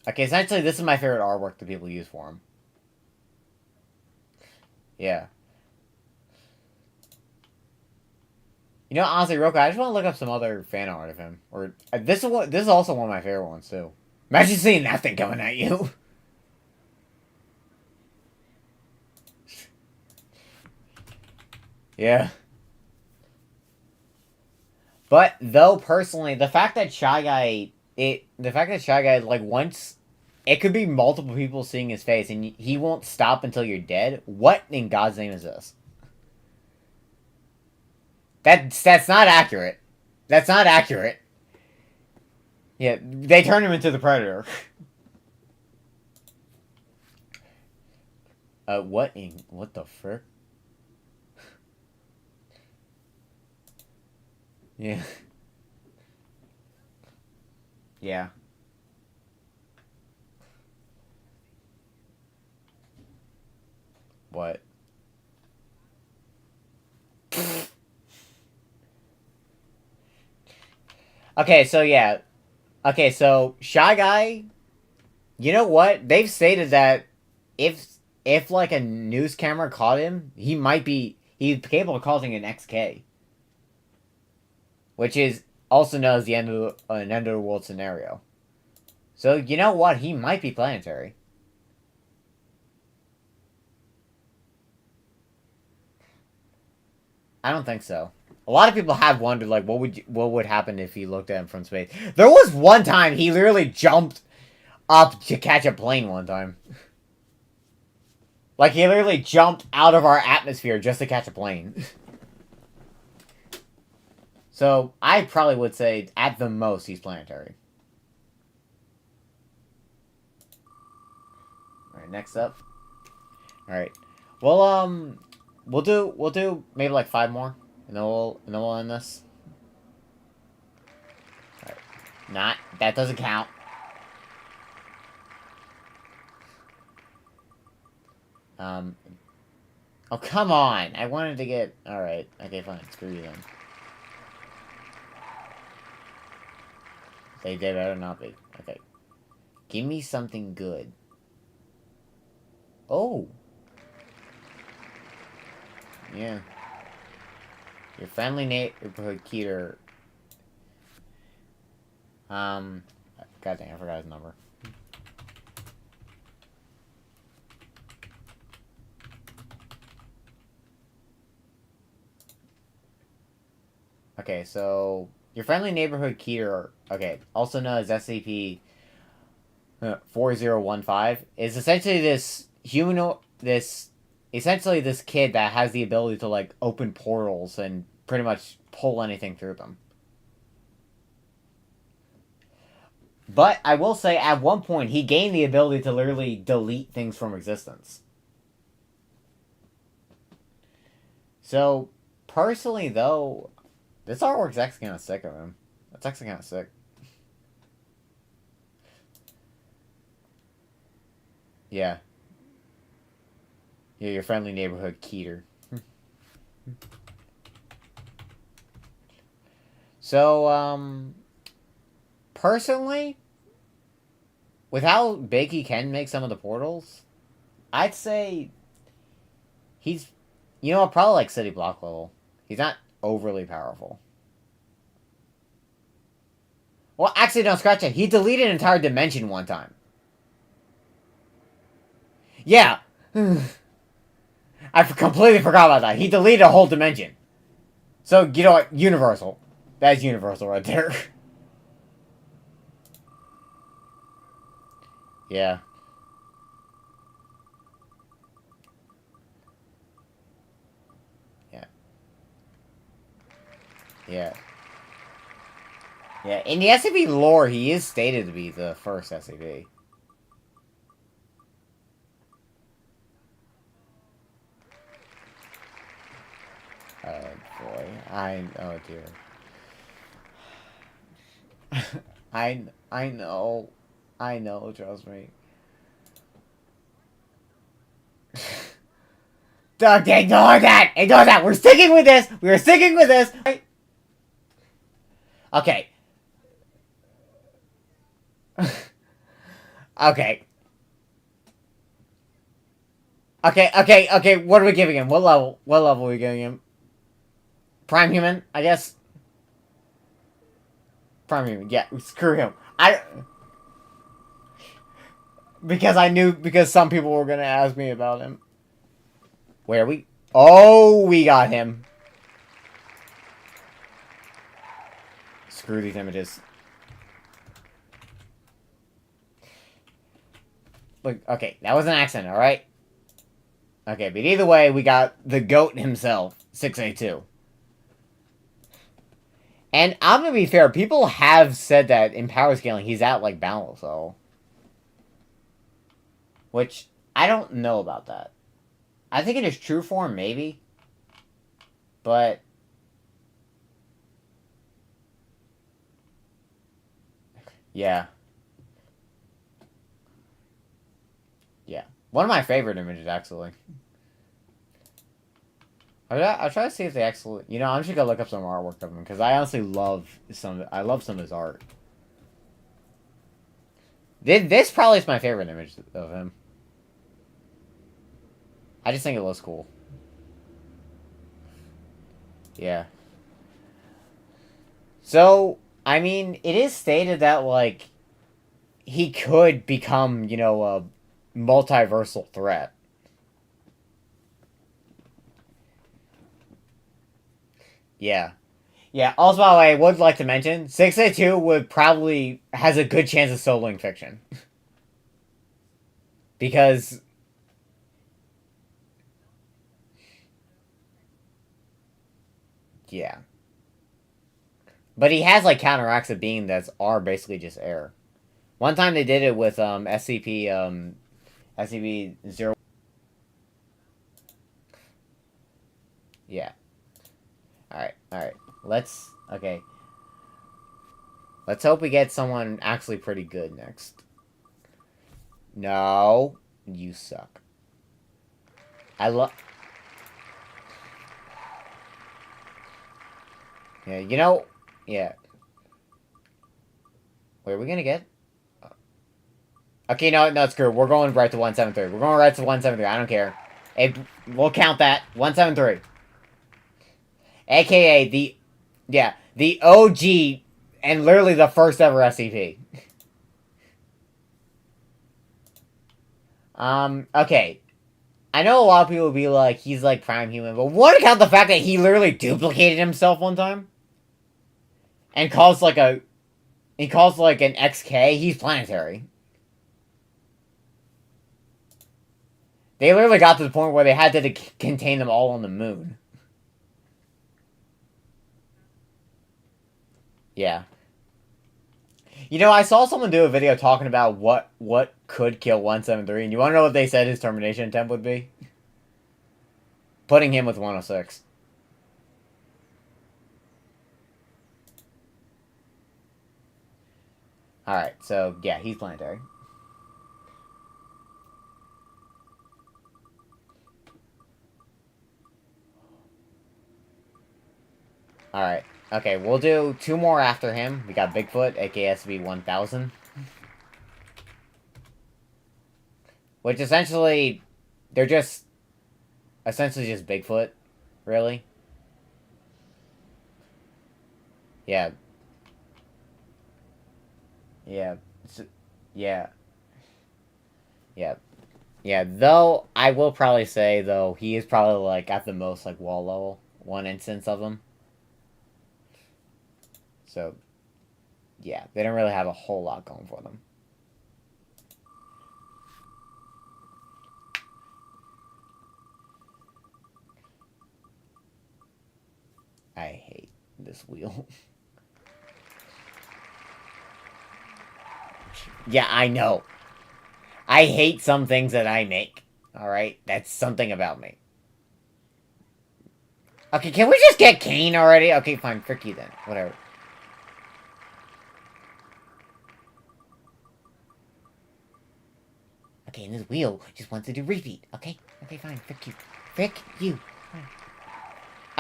Okay, essentially this is my favorite artwork that people use for him. Yeah. You know, honestly, real quick, I just want to look up some other fan art of him. Or this is also one of my favorite ones too. Imagine seeing that thing coming at you. Yeah. But though personally, the fact that Shy Guy like once it could be multiple people seeing his face and he won't stop until you're dead. What in God's name is this? That's not accurate. That's not accurate. Yeah, they turn him into the Predator. What the frick? Yeah. Yeah. What? Okay, so yeah. Okay, so Shy Guy, you know what? They've stated that if if like a news camera caught him, he's capable of causing an XK, which is also known as the an end of the world scenario. So you know what? He might be planetary. I don't think so. A lot of people have wondered like what would happen if he looked at him from space. There was one time he literally jumped up to catch a plane one time. Like he literally jumped out of our atmosphere just to catch a plane. So I probably would say at the most he's planetary. Alright, next up. Alright. Well we'll do maybe like 5 more. And then we'll end this. Alright. Not that doesn't count. Um Oh come on! I wanted to get alright. Okay, fine, screw you then. They better not be. Okay. Give me something good. Oh. Yeah. Your friendly neighborhood Keter. God dang, I forgot his number. Okay, so your friendly neighborhood Keter, okay, also known as SCP 4015, is essentially this kid that has the ability to like open portals and pretty much pull anything through them. But I will say, at one point, he gained the ability to literally delete things from existence. So, personally, though, this artwork's actually kind of sick of him. That's actually kind of sick. Yeah. Yeah, your friendly neighborhood Keter. So, personally, with how big he can make some of the portals, I'd say he's, probably like City Block level. He's not overly powerful. Well, actually, don't scratch it. He deleted an entire dimension one time. Yeah. I completely forgot about that. He deleted a whole dimension. So, you know what? Universal. That's universal right there. Yeah. Yeah. Yeah. Yeah. In the SCP lore, he is stated to be the first SCP. Oh boy. Oh dear. I know. I know, trust me. Doug, ignore that! Ignore that! We're sticking with this! We're sticking with this! Okay. Okay. Okay, what are we giving him? What level? What level are we giving him? Prime human, I guess? Prime human, yeah, screw him. Because some people were gonna ask me about him. Where are we? Oh, we got him. Screw these images. Look, okay, that was an accident, alright? Okay, but either way, we got the GOAT himself, 682. And I'm gonna be fair, people have said that in power scaling, he's at, like, balance, so. Which, I don't know about that. I think in his true form, maybe. But Yeah. Yeah. One of my favorite images, actually. I'll try to see if they actually... You know, I'm just gonna look up some artwork of him, because I honestly love some... I love some of his art. This probably is my favorite image of him. I just think it looks cool. Yeah. So, I mean, it is stated that, like, he could become, you know, a multiversal threat. Yeah. Yeah, also, by the way, I would like to mention, 682 would probably... has a good chance of soloing fiction. Because... Yeah. But he has, like, counteracts of being that are basically just air. One time they did it with, SCP, SCP-0... Yeah. Alright. Let's... Okay. Let's hope we get someone actually pretty good next. No. You suck. I love... Yeah, you know... Yeah. Wait, are we gonna get... Okay, no, screw it. We're going right to 173. We're going right to 173. I don't care. We'll count that. 173. AKA the... Yeah, the OG and literally the first ever SCP. Okay. I know a lot of people will be like, he's like prime human, but what about the fact that he literally duplicated himself one time? And calls like a... He calls like an XK? He's planetary. They literally got to the point where they had to contain them all on the moon. Yeah. You know, I saw someone do a video talking about what could kill 173, and you want to know what they said his termination attempt would be? Putting him with 106. Alright, so, yeah, he's planetary. Alright. Okay, we'll do 2 more after him. We got Bigfoot, aka SB-1000. Which essentially... They're just... Essentially just Bigfoot. Really. Yeah. Yeah. Yeah. Yeah. Yeah, though, I will probably say, though, he is probably, like, at the most, like, wall level. One instance of them. So, yeah, they don't really have a whole lot going for them. I hate this wheel. Yeah, I know. I hate some things that I make. Alright? That's something about me. Okay, can we just get Kane already? Okay, fine. Frick you then. Whatever. Okay, and this wheel just wants to do repeat. Okay? Okay, fine. Frick you. Frick you. Fine.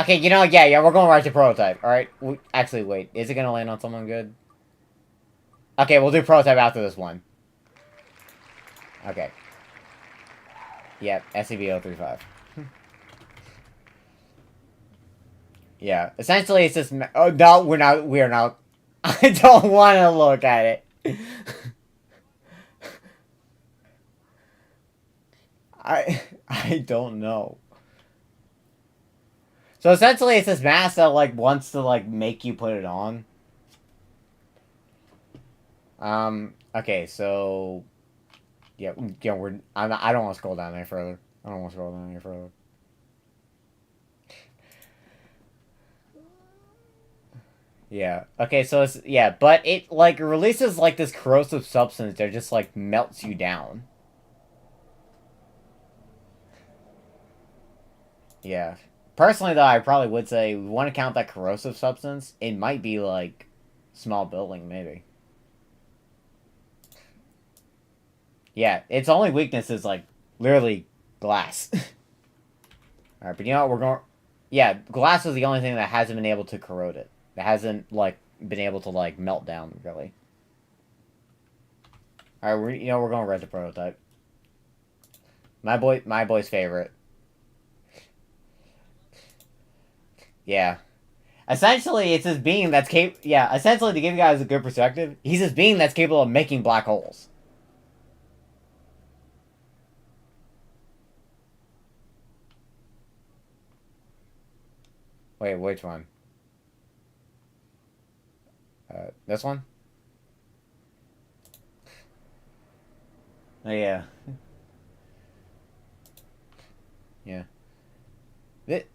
Okay, you know, yeah, we're going right to prototype. Alright? Actually, wait. Is it gonna land on someone good? Okay, we'll do prototype after this one. Okay. Yep, SCP-035. Yeah, essentially it's just... Oh, no, we're not... I don't want to look at it. I don't know. So essentially it's this mask that, like, wants to, like, make you put it on. Okay, so... Yeah, I don't want to scroll down any further. I don't want to scroll down any further. Yeah. Okay, so it's... Yeah, but it, like, releases, like, this corrosive substance that just, like, melts you down. Yeah. Personally, though, I probably would say, we want to count that corrosive substance, it might be, like, small building, maybe. Yeah, its only weakness is like literally glass. All right, but you know what? We're going. Yeah, glass is the only thing that hasn't been able to corrode it. That hasn't like been able to like melt down really. All right, we're going red to prototype. My boy's favorite. Yeah. Essentially, it's this being that's capable. Yeah, essentially, to give you guys a good perspective, he's this being that's capable of making black holes. Wait, which one? This one? Oh, yeah. Yeah. Th-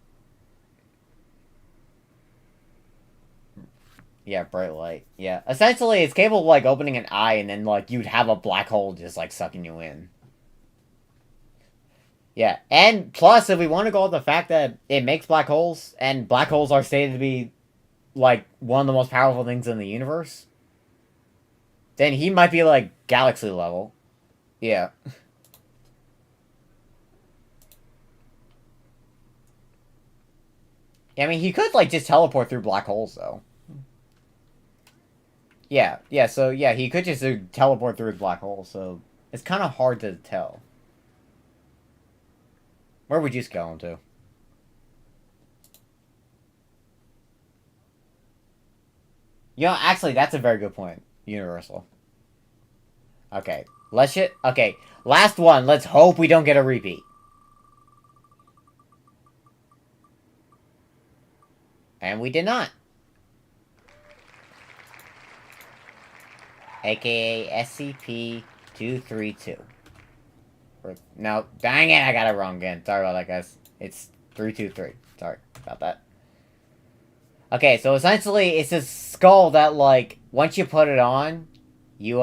yeah, bright light. Yeah. Essentially, it's capable of, like, opening an eye and then, like, you'd have a black hole just, like, sucking you in. Yeah. And plus, if we want to go with the fact that it makes black holes, and black holes are stated to be, like, one of the most powerful things in the universe, then he might be, like, galaxy level. Yeah. I mean, he could, like, just teleport through black holes, though. Yeah, so, yeah, he could just teleport through his black hole, so it's kind of hard to tell. Where would you scale him to? You know, actually, that's a very good point. Universal. Okay, okay, last one. Let's hope we don't get a repeat. And we did not. AKA SCP-232. No, dang it, I got it wrong again. Sorry about that, guys. It's 323. Sorry about that. Okay, so essentially, it's this skull that, like, once you put it on, you,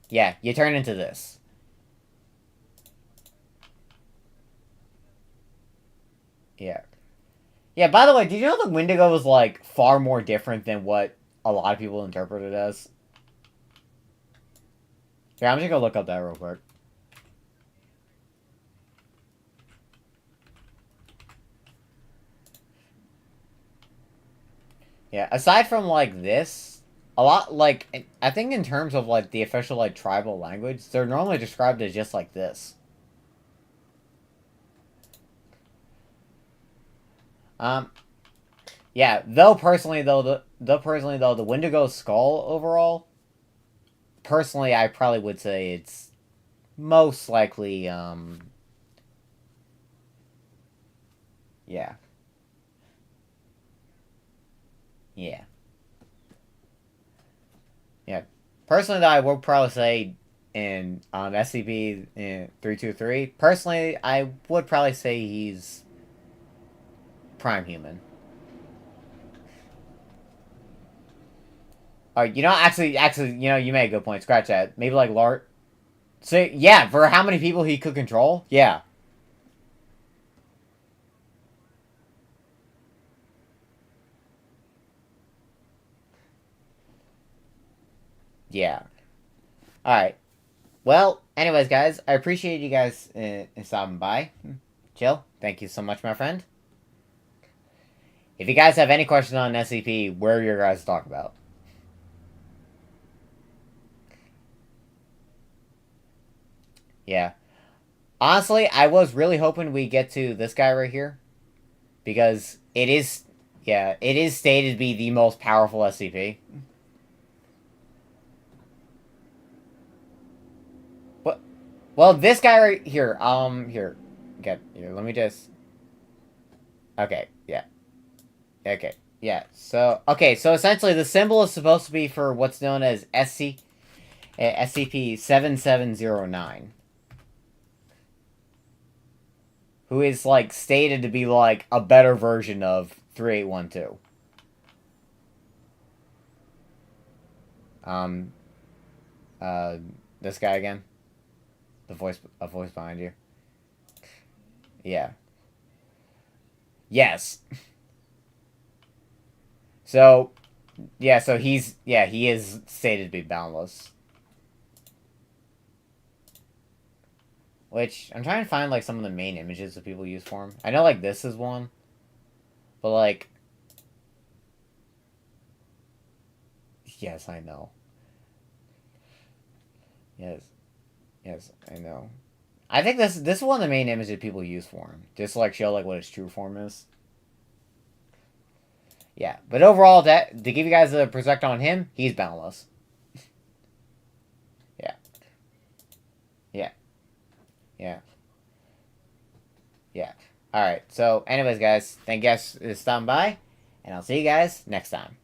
yeah, you turn into this. Yeah. Yeah, by the way, did you know the Wendigo was, like, far more different than what a lot of people interpret it as? Yeah, I'm just gonna look up that real quick. Yeah, aside from, like, this, a lot, like, I think in terms of, like, the official, like, tribal language, they're normally described as just like this. Um, yeah, though, the Wendigo skull overall, personally, I probably would say it's most likely, yeah. Yeah. Yeah. Personally, though, I would probably say in SCP 323, personally, I would probably say he's prime human. You made a good point. Scratch that. Maybe like Lart. So yeah, for how many people he could control? Yeah, yeah. All right. Well, anyways, guys, I appreciate you guys stopping by. Chill. Thank you so much, my friend. If you guys have any questions on SCP, where are your guys to talk about? Yeah. Honestly, I was really hoping we get to this guy right here because it is stated to be the most powerful SCP. What? Well, this guy right here. Here. Let me just. Okay. Yeah. Okay. Yeah. So essentially, the symbol is supposed to be for what's known as SCP-7709, who is like stated to be like a better version of 3812. Um. Uh. This guy again. A voice behind you. Yeah. Yes. So, yeah, he is stated to be boundless. Which I'm trying to find like some of the main images that people use for him. I know like this is one, but like, yes, I know. Yes, yes, I know. I think this is one of the main images people use for him, just to, like show like what his true form is. Yeah, but overall, that to give you guys a perspective on him, he's boundless. Yeah, yeah, yeah, yeah. All right. So, anyways, guys, thank you guys for stopping by, and I'll see you guys next time.